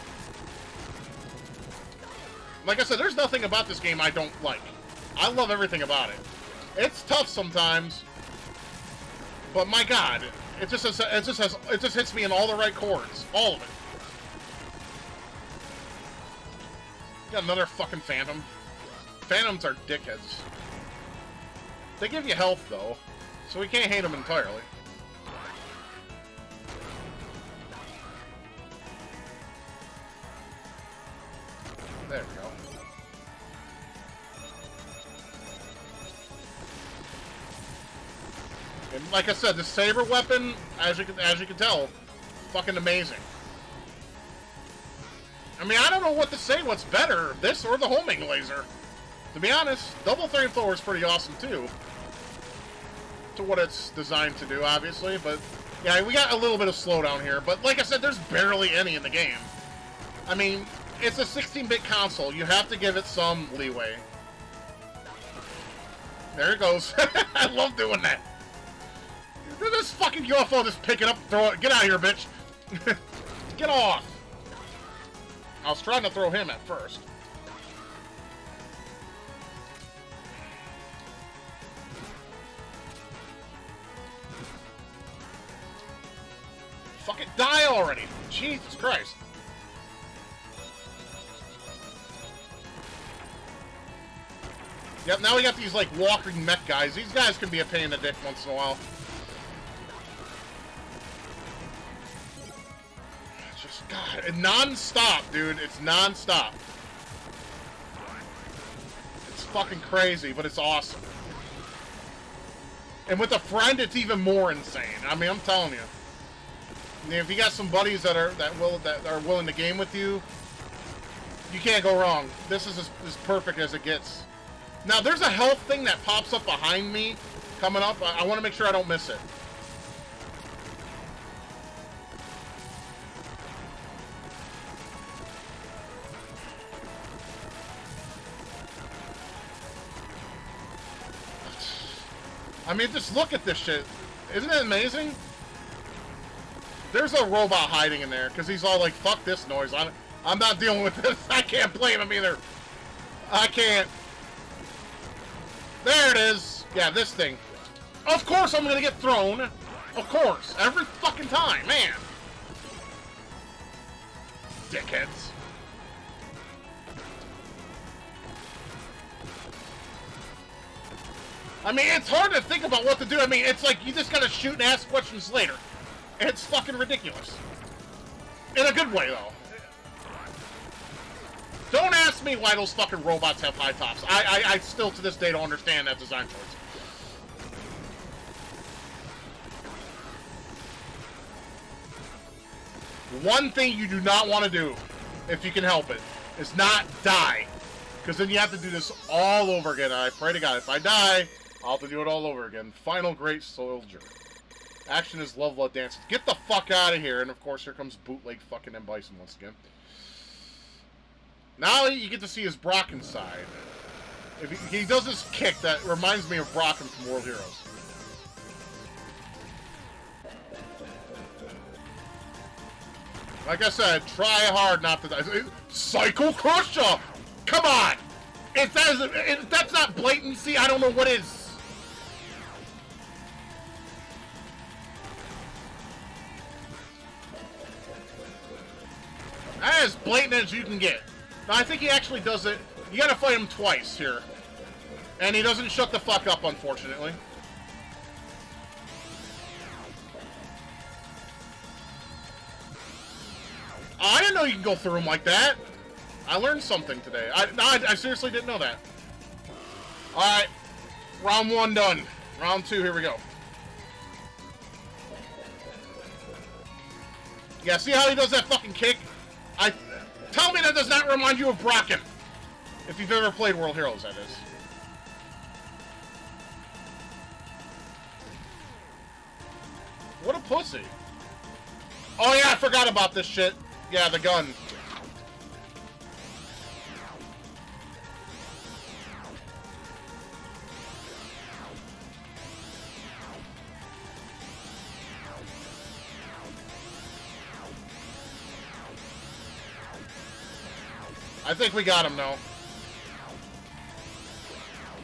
Like I said, there's nothing about this game I don't like. I love everything about it. It's tough sometimes, but my god, it just hits me in all the right chords. All of it. Got another fucking Phantom. Phantoms are dickheads. They give you health, though, so we can't hate them entirely. There we go. And like I said, the saber weapon, as you can tell, Fucking amazing. I mean, I don't know what to say. What's better, this or the homing laser? To be honest, double flamethrower is pretty awesome too. To what it's designed to do, obviously. But yeah, we got a little bit of slowdown here. But like I said, there's barely any in the game. I mean, it's a 16-bit console. You have to give it some leeway. There it goes. I love doing that. This fucking UFO just pick it up and throw it. Get out of here, bitch. Get off. I was trying to throw him at first. Fucking die already. Jesus Christ. Yep, now we got these, like, walking mech guys. These guys can be a pain in the dick once in a while. Just, God, non-stop, dude. It's non-stop. It's fucking crazy, but it's awesome. And with a friend, it's even more insane. I mean, I'm telling you. I mean, if you got some buddies that are willing to game with you, you can't go wrong. This is as perfect as it gets. Now, there's a health thing that pops up behind me coming up. I want to make sure I don't miss it. I mean, just look at this shit. Isn't it amazing? There's a robot hiding in there because he's all like, fuck this noise. I'm not dealing with this. I can't blame him either. I can't. There it is. Yeah, this thing. Of course I'm going to get thrown. Of course. Every fucking time. Man. Dickheads. I mean, it's hard to think about what to do. I mean, it's like you just got to shoot and ask questions later. It's fucking ridiculous. In a good way, though. Don't ask me why those fucking robots have high tops. I still, to this day, don't understand that design choice. One thing you do not want to do, if you can help it, is not die. Because then you have to do this all over again. I pray to God, if I die, I'll have to do it all over again. Final great soldier. Action is love, blood, dancing. Get the fuck out of here. And of course, here comes bootleg fucking M. Bison once again. Now you get to see his Brocken side. If he does this kick that reminds me of Brocken from World Heroes. Like I said, try hard not to die. Psycho Crusher! Come on! If that's not blatancy, I don't know what is. That is blatant as you can get. Now, I think he actually does it. You gotta fight him twice here. And he doesn't shut the fuck up, unfortunately. Oh, I didn't know you can go through him like that. I learned something today. I seriously didn't know that. Alright. Round 1 done. Round 2, here we go. Yeah, see how he does that fucking kick? Tell me that does not remind you of Brocken. If you've ever played World Heroes, that is. What a pussy. Oh yeah, I forgot about this shit. Yeah, the gun. I think we got him now.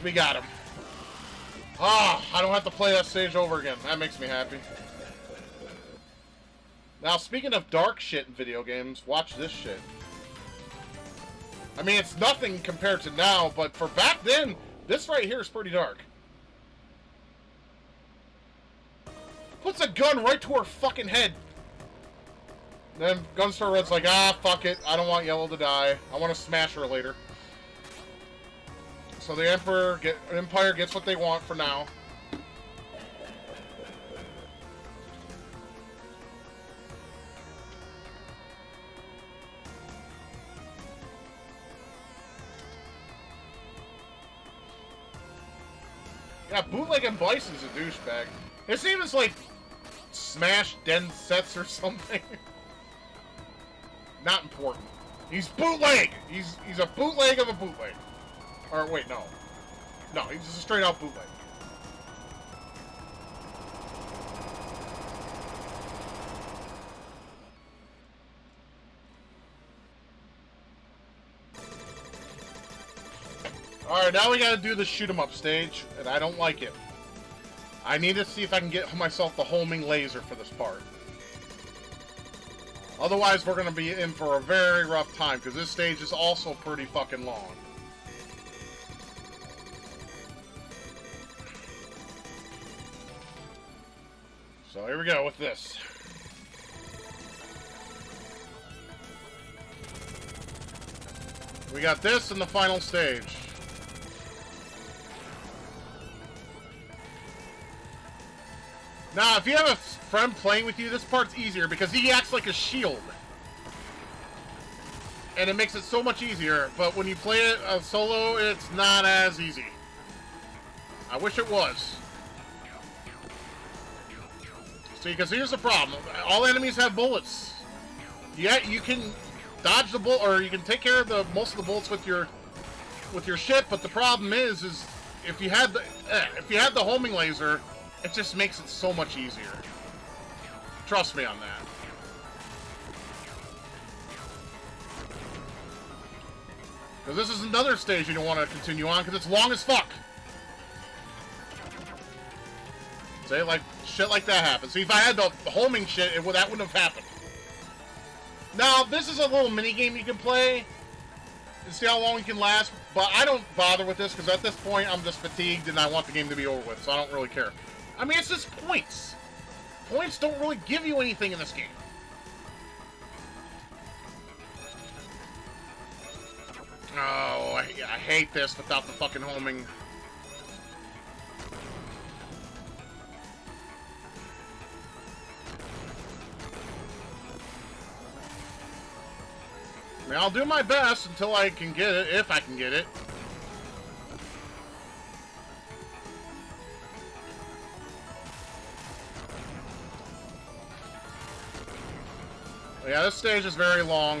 We got him. Ah, I don't have to play that stage over again. That makes me happy. Now, speaking of dark shit in video games, watch this shit. I mean, it's nothing compared to now, but for back then, this right here is pretty dark. Puts a gun right to her fucking head. Then Gunstar Red's like, ah, fuck it. I don't want Yellow to die. I want to smash her later. So the Empire gets what they want for now. Yeah, bootlegging Bison's a douchebag. His name is like Smash Den Sets or something. Not important. He's bootleg! He's a bootleg of a bootleg. Or wait, no. No, he's just a straight out bootleg. Alright, now we gotta do the shoot 'em up stage, and I don't like it. I need to see if I can get myself the homing laser for this part. Otherwise, we're gonna be in for a very rough time, because this stage is also pretty fucking long. So here we go with this. We got this in the final stage. Now, if you have a friend playing with you, this part's easier because he acts like a shield. And it makes it so much easier, but when you play it solo, it's not as easy. I wish it was. See, because here's the problem. All enemies have bullets. Yeah, you can dodge the bullet, or you can take care of most of the bullets with your ship, but the problem is if you had the homing laser, it just makes it so much easier. Trust me on that. Because this is another stage you don't want to continue on, because it's long as fuck. Say, like, shit like that happens. See, if I had the homing shit, that wouldn't have happened. Now, this is a little mini-game you can play to see how long you can last, but I don't bother with this, because at this point, I'm just fatigued, and I want the game to be over with, so I don't really care. I mean, it's just points. Points don't really give you anything in this game. Oh, I hate this without the fucking homing. I mean, I'll do my best until I can get it, if I can get it. Yeah, this stage is very long.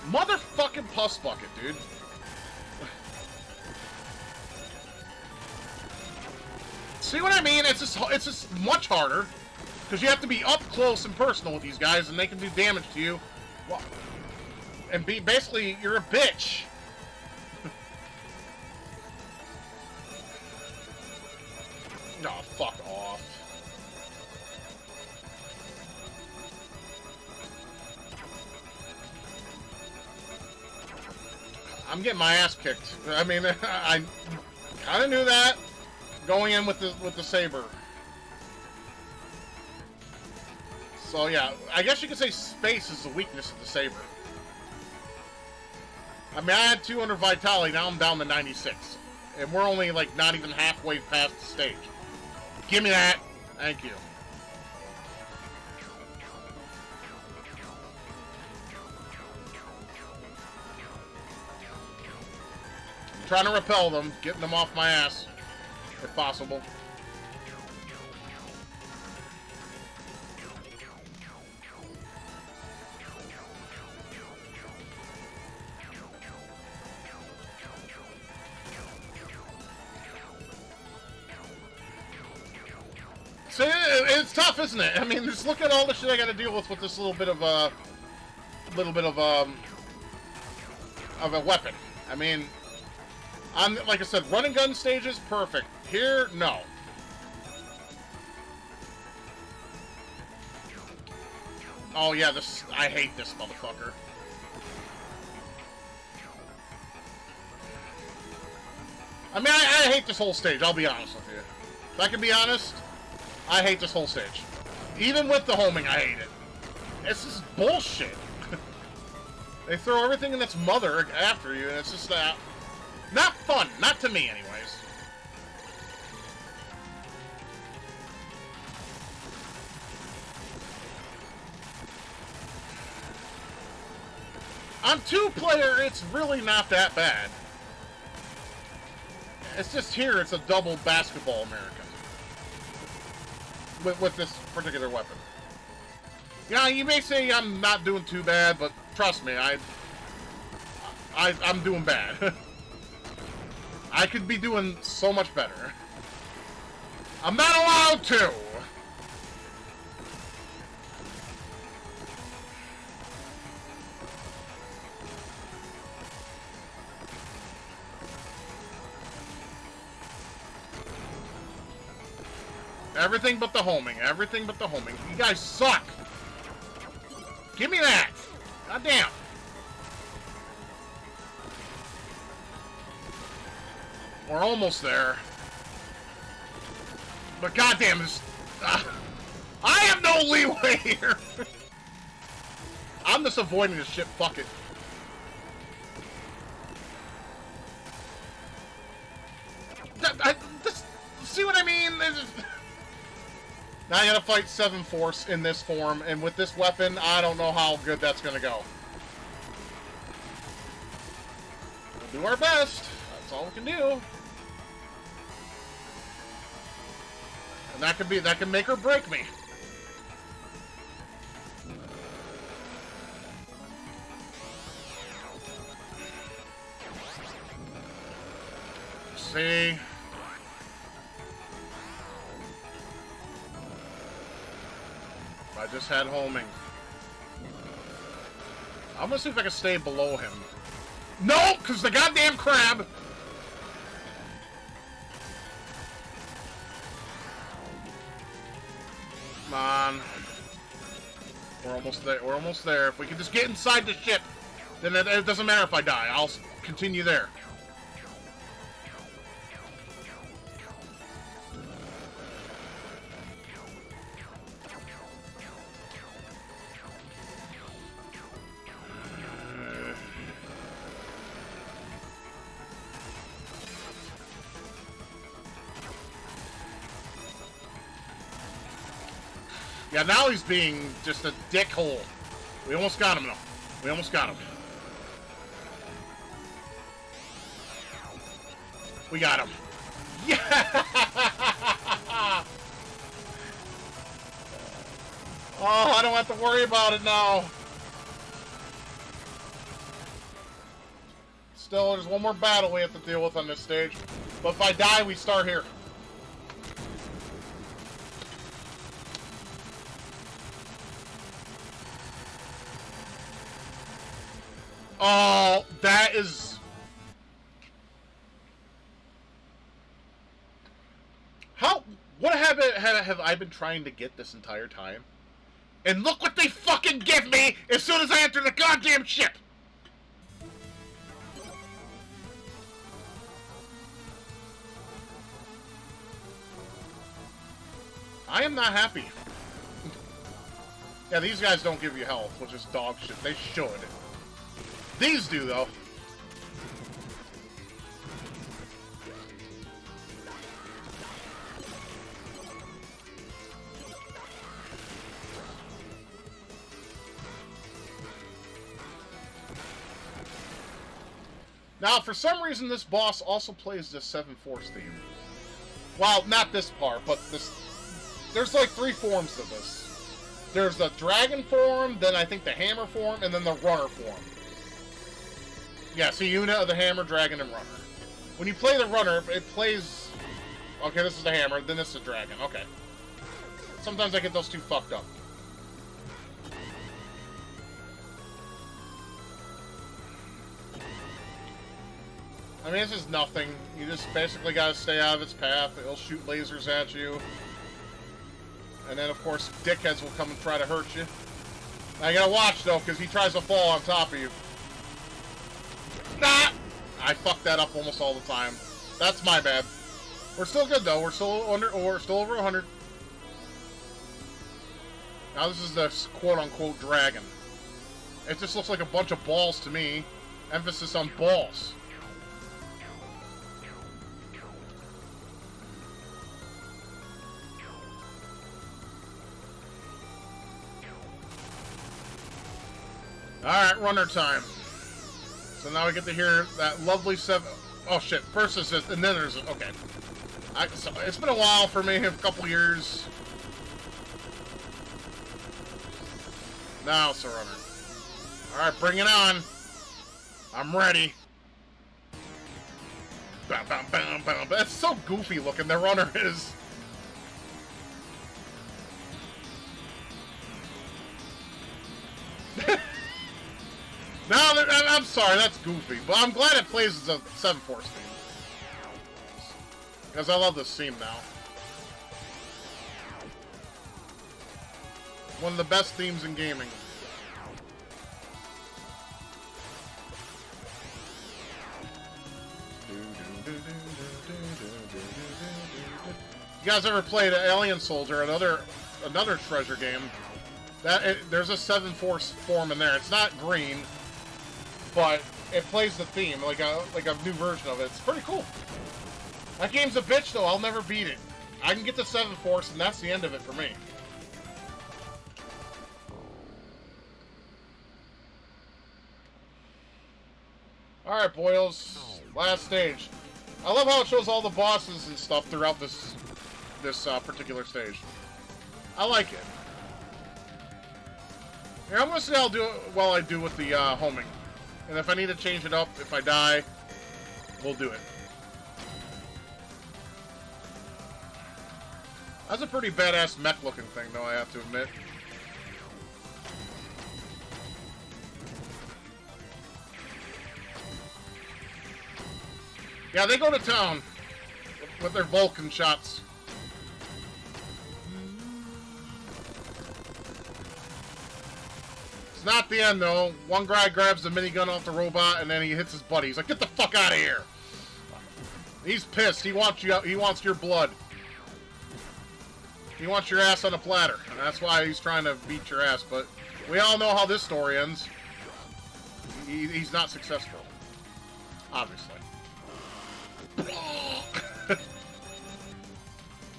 Motherfucking Puss Bucket, dude. See what I mean? It's just much harder. Because you have to be up close and personal with these guys, and they can do damage to you. And basically, you're a bitch. No, fuck off. I'm getting my ass kicked. I mean, I kind of knew that going in with the saber. So yeah, I guess you could say space is the weakness of the saber. I mean, I had 200 vitality, now I'm down to 96. And we're only, like, not even halfway past the stage. Give me that. Thank you. I'm trying to repel them, getting them off my ass, if possible. So it's tough, isn't it? I mean, just look at all the shit I got to deal with this little bit of a weapon. I mean, like I said, running gun stages, perfect. Here, no. Oh yeah, I hate this motherfucker. I mean, I hate this whole stage. I'll be honest with you. If I can be honest. I hate this whole stage. Even with the homing, I hate it. It's just bullshit. They throw everything in its mother after you, and it's just not fun. Not to me, anyways. On 2-player, it's really not that bad. It's just here, it's a double basketball American. With this particular weapon. Yeah, you may say I'm not doing too bad, but trust me, I'm doing bad. I could be doing so much better. I'm not allowed to! Everything but the homing. Everything but the homing. You guys suck! Give me that! God damn! We're almost there. But goddamn, this... I have no leeway here! I'm just avoiding this shit. Fuck it. See what I mean? Now I gotta fight 7 Force in this form, and with this weapon, I don't know how good that's gonna go. We'll do our best. That's all we can do. And that can make or break me. See? I just had homing. I'm gonna see if I can stay below him. No! Because the goddamn crab! Come on. We're almost there. We're almost there. If we can just get inside the ship, then it doesn't matter if I die. I'll continue there. Yeah, now he's being just a dickhole. We almost got him, though. We almost got him. We got him. Yeah! Oh, I don't have to worry about it now. Still, there's one more battle we have to deal with on this stage. But if I die, we start here. Oh, that is... What have I been trying to get this entire time? And look what they fucking give me as soon as I enter the goddamn ship! I am not happy. Yeah, these guys don't give you health, which is dog shit. They should. These do, though. Now, for some reason, this boss also plays the 7 Force theme. Well, not this part, but this... There's like 3 forms of this. There's the dragon form, then I think the hammer form, and then the runner form. Yeah, so unit of the hammer, dragon, and runner. When you play the runner, it plays... Okay, this is the hammer, then this is the dragon. Okay. Sometimes I get those two fucked up. I mean, this is nothing. You just basically gotta stay out of its path. It'll shoot lasers at you. And then, of course, dickheads will come and try to hurt you. Now, you gotta watch, though, because he tries to fall on top of you. Nah! I fuck that up almost all the time. That's my bad. We're still good, though. We're still over 100. Now, this is the quote-unquote dragon. It just looks like a bunch of balls to me. Emphasis on balls. Alright, runner time. So now we get to hear that lovely Oh shit, first assist, and then there's... Okay. So it's been a while for me, a couple years. Now, Surrunner. Alright, bring it on. I'm ready. Bam, bam, bam, bam. That's so goofy looking, the runner is. No, I'm sorry, that's goofy. But I'm glad it plays as a 7-Force theme. Because I love this theme now. One of the best themes in gaming. You guys ever played Alien Soldier, another treasure game? There's a 7-Force form in there. It's not green, but it plays the theme like a new version of it. It's pretty cool. That game's a bitch though. I'll never beat it. I can get to 7-Force, and that's the end of it for me. All right, boyos. Last stage. I love how it shows all the bosses and stuff throughout this particular stage. I like it. Here, I'm gonna see how well I do with the homing, and if I need to change it up, if I die, we'll do it. That's a pretty badass mech-looking thing, though, I have to admit. Yeah, they go to town with their Vulcan shots. It's not the end, though. One guy grabs the minigun off the robot, and then he hits his buddy. He's like, "Get the fuck out of here!" He's pissed. He wants you. He wants your blood. He wants your ass on a platter. And that's why he's trying to beat your ass. But we all know how this story ends. He's not successful. Obviously.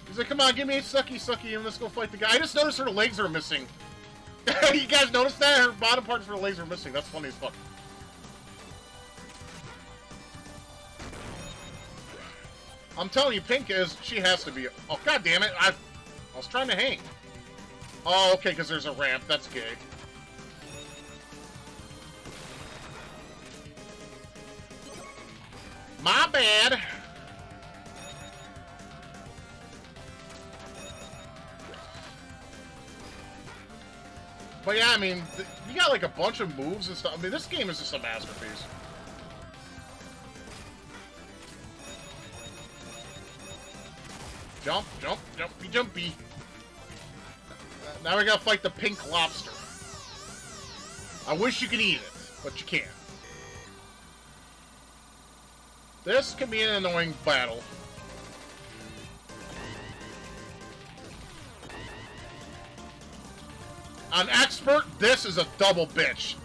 He's like, "Come on, give me a sucky, and let's go fight the guy." I just noticed her legs are missing. You guys noticed that? Her bottom parts of her legs are missing. That's funny as fuck. I'm telling you, Pink she has to be... Oh, god damn it. I was trying to hang. Oh, okay, because there's a ramp. That's gay. My bad. But yeah, I mean, you got like a bunch of moves and stuff. I mean, this game is just a masterpiece. Jump, jump, jumpy, jumpy. Now we gotta fight the pink lobster. I wish you could eat it, but you can't. This can be an annoying battle. On expert, this is a double bitch.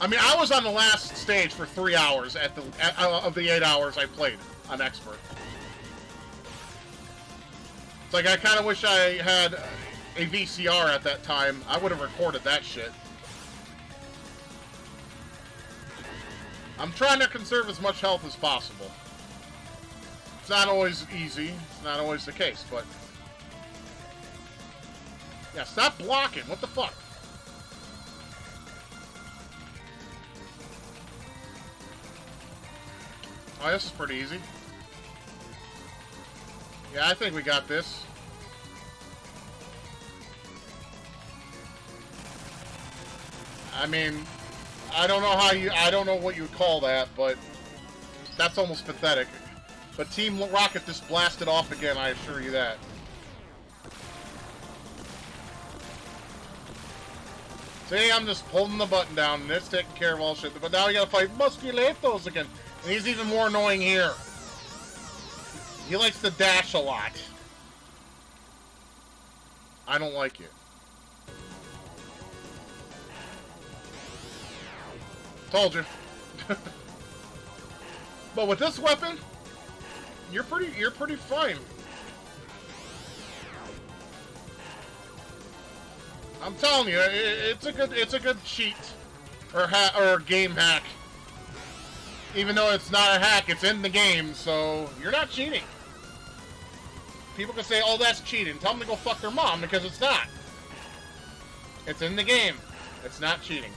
I mean, I was on the last stage for 3 hours of the 8 hours I played on expert. It's like I kind of wish I had a VCR at that time. I would have recorded that shit. I'm trying to conserve as much health as possible. It's not always easy. It's not always the case, but... Yeah, stop blocking. What the fuck? Oh, this is pretty easy. Yeah, I think we got this. I mean, I don't know what you would call that, but that's almost pathetic. But Team Rocket just blasted off again, I assure you that. See, I'm just holding the button down, and it's taking care of all shit. But now we gotta fight Musculatos again. And he's even more annoying here. He likes to dash a lot. I don't like it. Told you. But with this weapon, you're pretty fine. I'm telling you, it's a good cheat or game hack. Even though it's not a hack, it's in the game, so you're not cheating. People can say, oh, that's cheating. Tell them to go fuck their mom, because it's not. It's in the game. It's not cheating.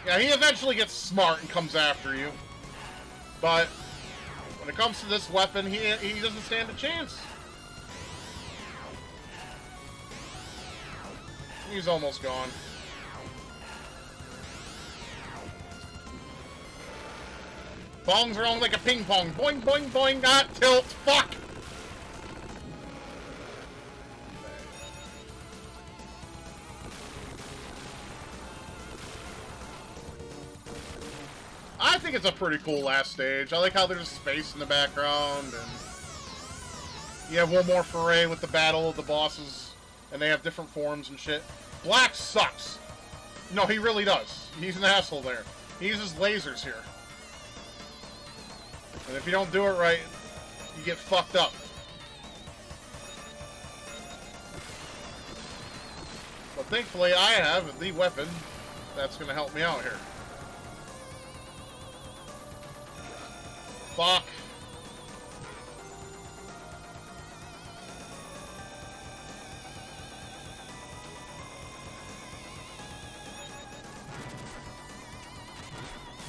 Yeah, he eventually gets smart and comes after you. But when it comes to this weapon, he doesn't stand a chance. He's almost gone. Bongs are on like a ping pong. Boing, boing, boing, got tilt. Fuck! I think it's a pretty cool last stage. I like how there's space in the background, and you have one more foray with the battle of the bosses, and they have different forms and shit. Black sucks. No, he really does. He's an asshole there. He uses lasers here. And if you don't do it right, you get fucked up. But thankfully, I have the weapon that's going to help me out here. Fuck.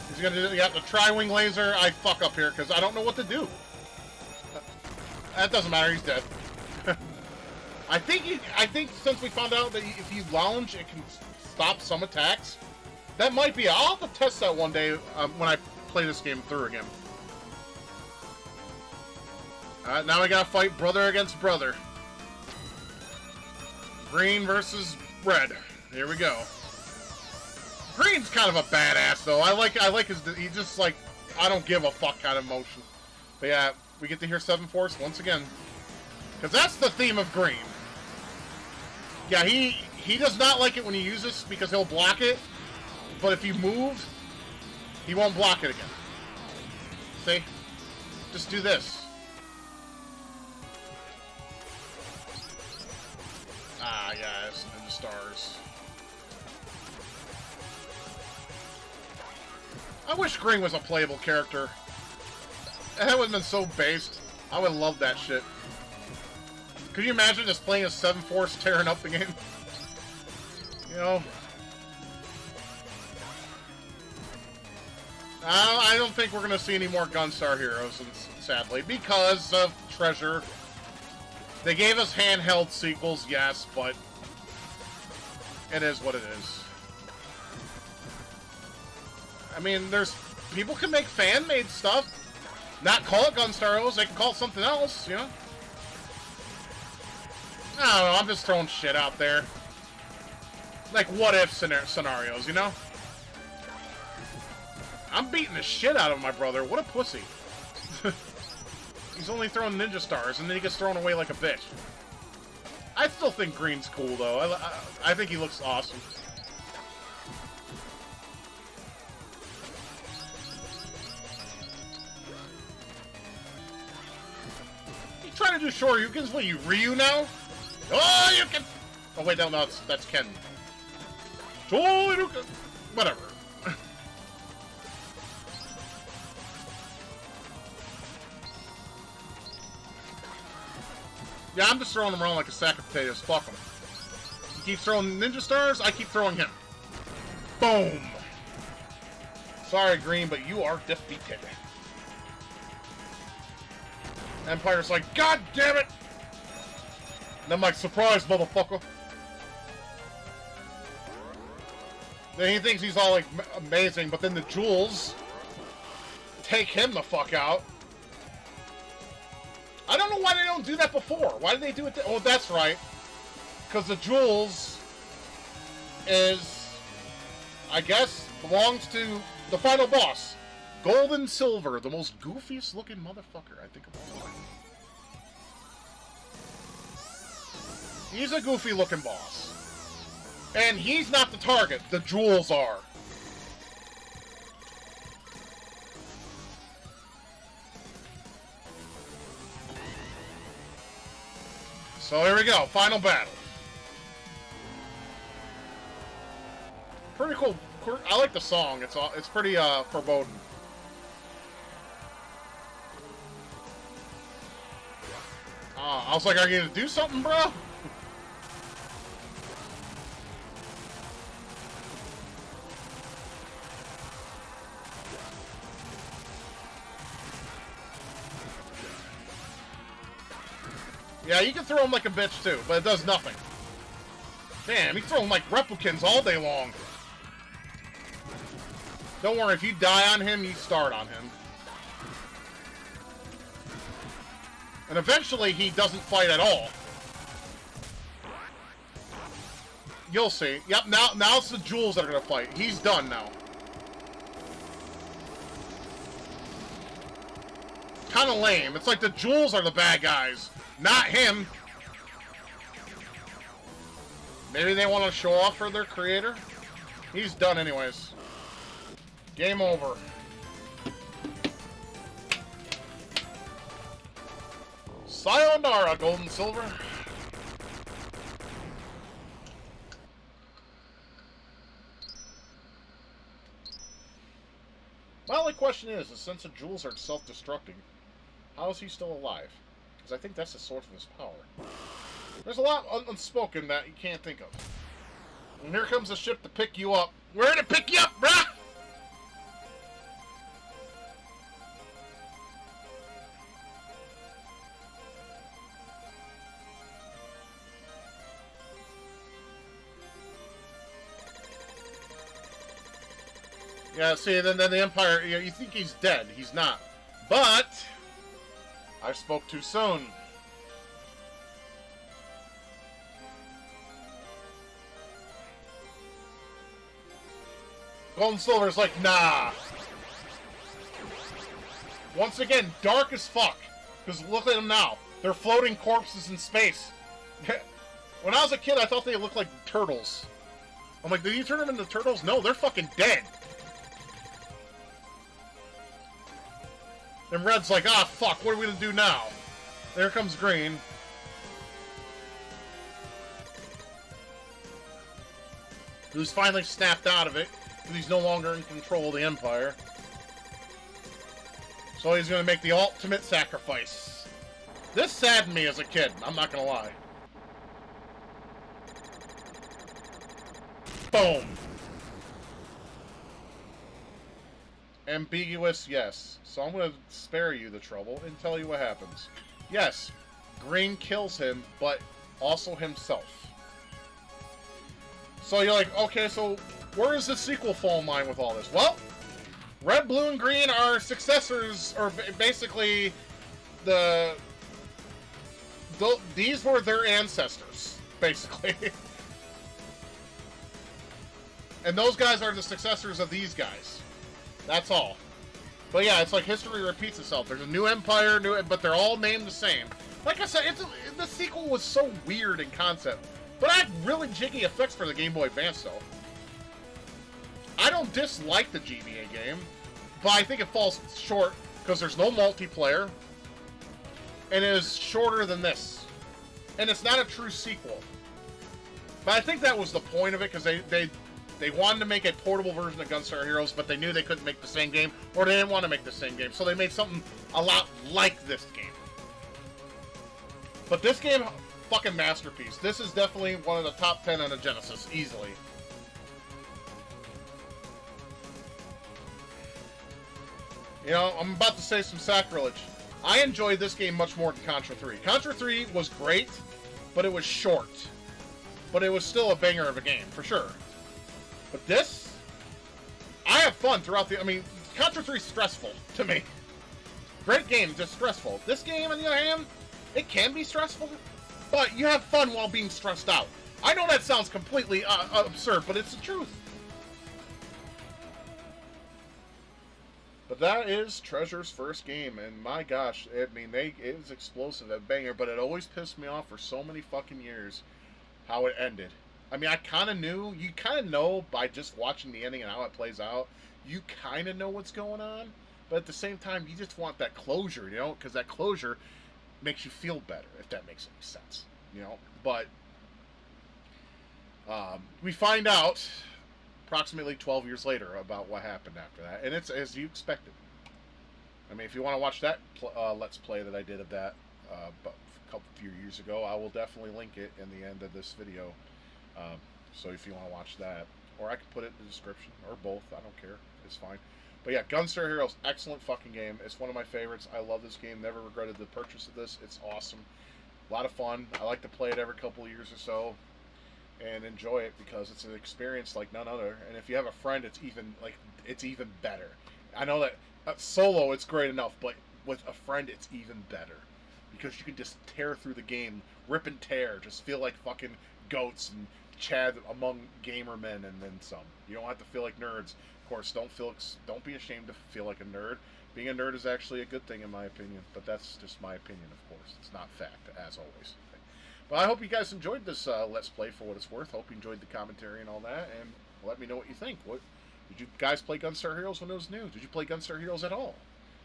He's gonna do, yeah, the tri-wing laser. I fuck up here because I don't know what to do. That doesn't matter. He's dead. I think since we found out that if you lounge, it can stop some attacks. That might be. I'll have to test that one day when I play this game through again. Alright, now we gotta fight brother against brother. Green versus red. Here we go. Green's kind of a badass, though. I like his. He's just like, I don't give a fuck kind of motion. But yeah, we get to hear 7 Force once again, because that's the theme of Green. Yeah, he does not like it when you use this because he'll block it. But if you move, he won't block it again. See? Just do this. Ah, yes, Ninja Stars. I wish Green was a playable character. That would have been so based. I would love that shit. Could you imagine just playing as 7 Force tearing up the game? You know? I don't think we're going to see any more Gunstar Heroes, sadly, because of Treasure. They gave us handheld sequels, yes, but it is what it is. I mean, people can make fan-made stuff. Not call it Gunstar Heroes, they can call it something else, you know? I don't know, I'm just throwing shit out there. Like, what-if scenarios, you know? I'm beating the shit out of my brother. What a pussy. He's only throwing ninja stars, and then he gets thrown away like a bitch. I still think Green's cool, though. I think he looks awesome. You trying to do Shoryukens? What are you, Ryu now? Oh, you can... Oh, wait, no, that's Ken. Shoryuken! Whatever. Yeah, I'm just throwing him around like a sack of potatoes. Fuck him. He keeps throwing ninja stars, I keep throwing him. Boom! Sorry, Green, but you are defeated. Empire's like, God damn it! And I'm like, surprise, motherfucker. Then he thinks he's all like amazing, but then the jewels take him the fuck out. I don't know why they don't do that before. Why did they do it? Oh, that's right. Because the jewels is, I guess, belongs to the final boss. Gold and Silver, the most goofiest looking motherfucker I think of all time. He's a goofy looking boss. And he's not the target. The jewels are. So here we go, final battle. Pretty cool. I like the song. It's pretty foreboding. I was like, are you gonna do something, bro? Yeah, you can throw him like a bitch too, but it does nothing. Damn, you throw him like replicants all day long. Don't worry, if you die on him, you start on him. And eventually, he doesn't fight at all. You'll see. Yep, now it's the Jules that are going to fight. He's done now. Kind of lame. It's like the Jules are the bad guys, not him. Maybe they want to show off for their creator? He's done anyways. Game over. Sayonara, gold and silver. My only question is, since the jewels are self-destructing, how is he still alive? Because I think that's the source of his power. There's a lot unspoken that you can't think of. And here comes the ship to pick you up. We're here to pick you up, brah! Yeah, see, then the Empire, you think he's dead. He's not. But I spoke too soon. Gold and Silver's like, nah. Once again, dark as fuck. Because look at them now. They're floating corpses in space. When I was a kid, I thought they looked like turtles. I'm like, did you turn them into turtles? No, they're fucking dead. And Red's like, ah, fuck, what are we gonna do now? There comes Green. Who's finally snapped out of it, because he's no longer in control of the Empire. So he's gonna make the ultimate sacrifice. This saddened me as a kid, I'm not gonna lie. Boom! Ambiguous, yes. So I'm going to spare you the trouble and tell you what happens. Yes, Green kills him, but also himself. So you're like, okay, so where does the sequel fall in line with all this? Well, Red, Blue, and Green are successors, or basically these were their ancestors, basically. And those guys are the successors of these guys. That's all. But yeah, it's like history repeats itself. There's a new empire, but they're all named the same. Like I said, the sequel was so weird in concept, but I had really jiggy effects for the Game Boy Advance, though. I don't dislike the GBA game, but I think it falls short because there's no multiplayer, and it is shorter than this. And it's not a true sequel. But I think that was the point of it, because they wanted to make a portable version of Gunstar Heroes, but they knew they couldn't make the same game, or they didn't want to make the same game, so they made something a lot like this game. But this game, fucking masterpiece. This is definitely one of the top 10 on the Genesis, easily. You know, I'm about to say some sacrilege. I enjoyed this game much more than Contra 3. Contra 3 was great, but it was short. But it was still a banger of a game, for sure. But this, I have fun throughout I mean, Contra 3 is stressful to me. Great game, just stressful. This game, on the other hand, it can be stressful, but you have fun while being stressed out. I know that sounds completely absurd, but it's the truth. But that is Treasure's first game, and my gosh, I mean, it was explosive, that banger, but it always pissed me off for so many fucking years how it ended. I mean, I kind of knew. You kind of know by just watching the ending and how it plays out. You kind of know what's going on. But at the same time, you just want that closure, you know? Because that closure makes you feel better, if that makes any sense. you know. But we find out approximately 12 years later about what happened after that, and it's as you expected. I mean, if you want to watch that Let's Play that I did of that a few years ago, I will definitely link it in the end of this video. So if you want to watch that, or I can put it in the description, or both, I don't care, it's fine. But yeah, Gunstar Heroes, excellent fucking game. It's one of my favorites. I love this game. Never regretted the purchase of this. It's awesome. A lot of fun. I like to play it every couple of years or so and enjoy it because it's an experience like none other. And if you have a friend, it's even better. I know that solo it's great enough, but with a friend it's even better because you can just tear through the game, rip and tear, just feel like fucking goats and Chad among gamer men, and then some. You don't have to feel like nerds. Of course, don't be ashamed to feel like a nerd. Being a nerd is actually a good thing in my opinion, but that's just my opinion, of course. It's not fact, as always. But I hope you guys enjoyed this Let's Play for what it's worth. Hope you enjoyed the commentary and all that, and let me know what you think. What did you guys play Gunstar Heroes when it was new? Did you play Gunstar Heroes at all?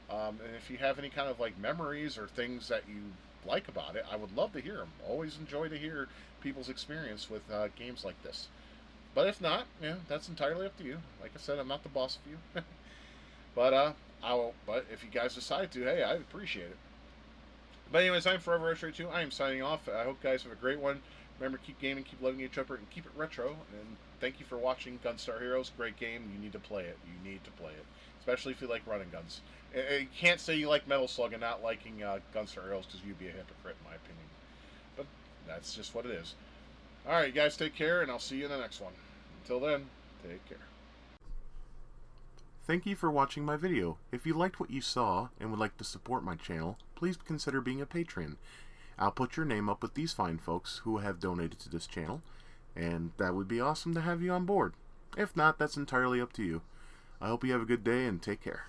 And if you have any kind of like memories or things that you like about it, I would love to hear them. Always enjoy to hear people's experience with games like this. But if not, yeah, that's entirely up to you. Like I said, I'm not the boss of you. But but if you guys decide to, hey, I'd appreciate it. But anyways, I'm Forever Retro 2. I am signing off. I hope you guys have a great one. Remember, keep gaming, keep loving each other, and keep it retro. And thank you for watching Gunstar Heroes. Great game. You need to play it. You need to play it. Especially if you like running guns. You can't say you like Metal Slug and not liking Gunstar Heroes because you'd be a hypocrite, in my opinion. But that's just what it is. Alright, you guys take care, and I'll see you in the next one. Until then, take care. Thank you for watching my video. If you liked what you saw and would like to support my channel, please consider being a patron. I'll put your name up with these fine folks who have donated to this channel, and that would be awesome to have you on board. If not, that's entirely up to you. I hope you have a good day and take care.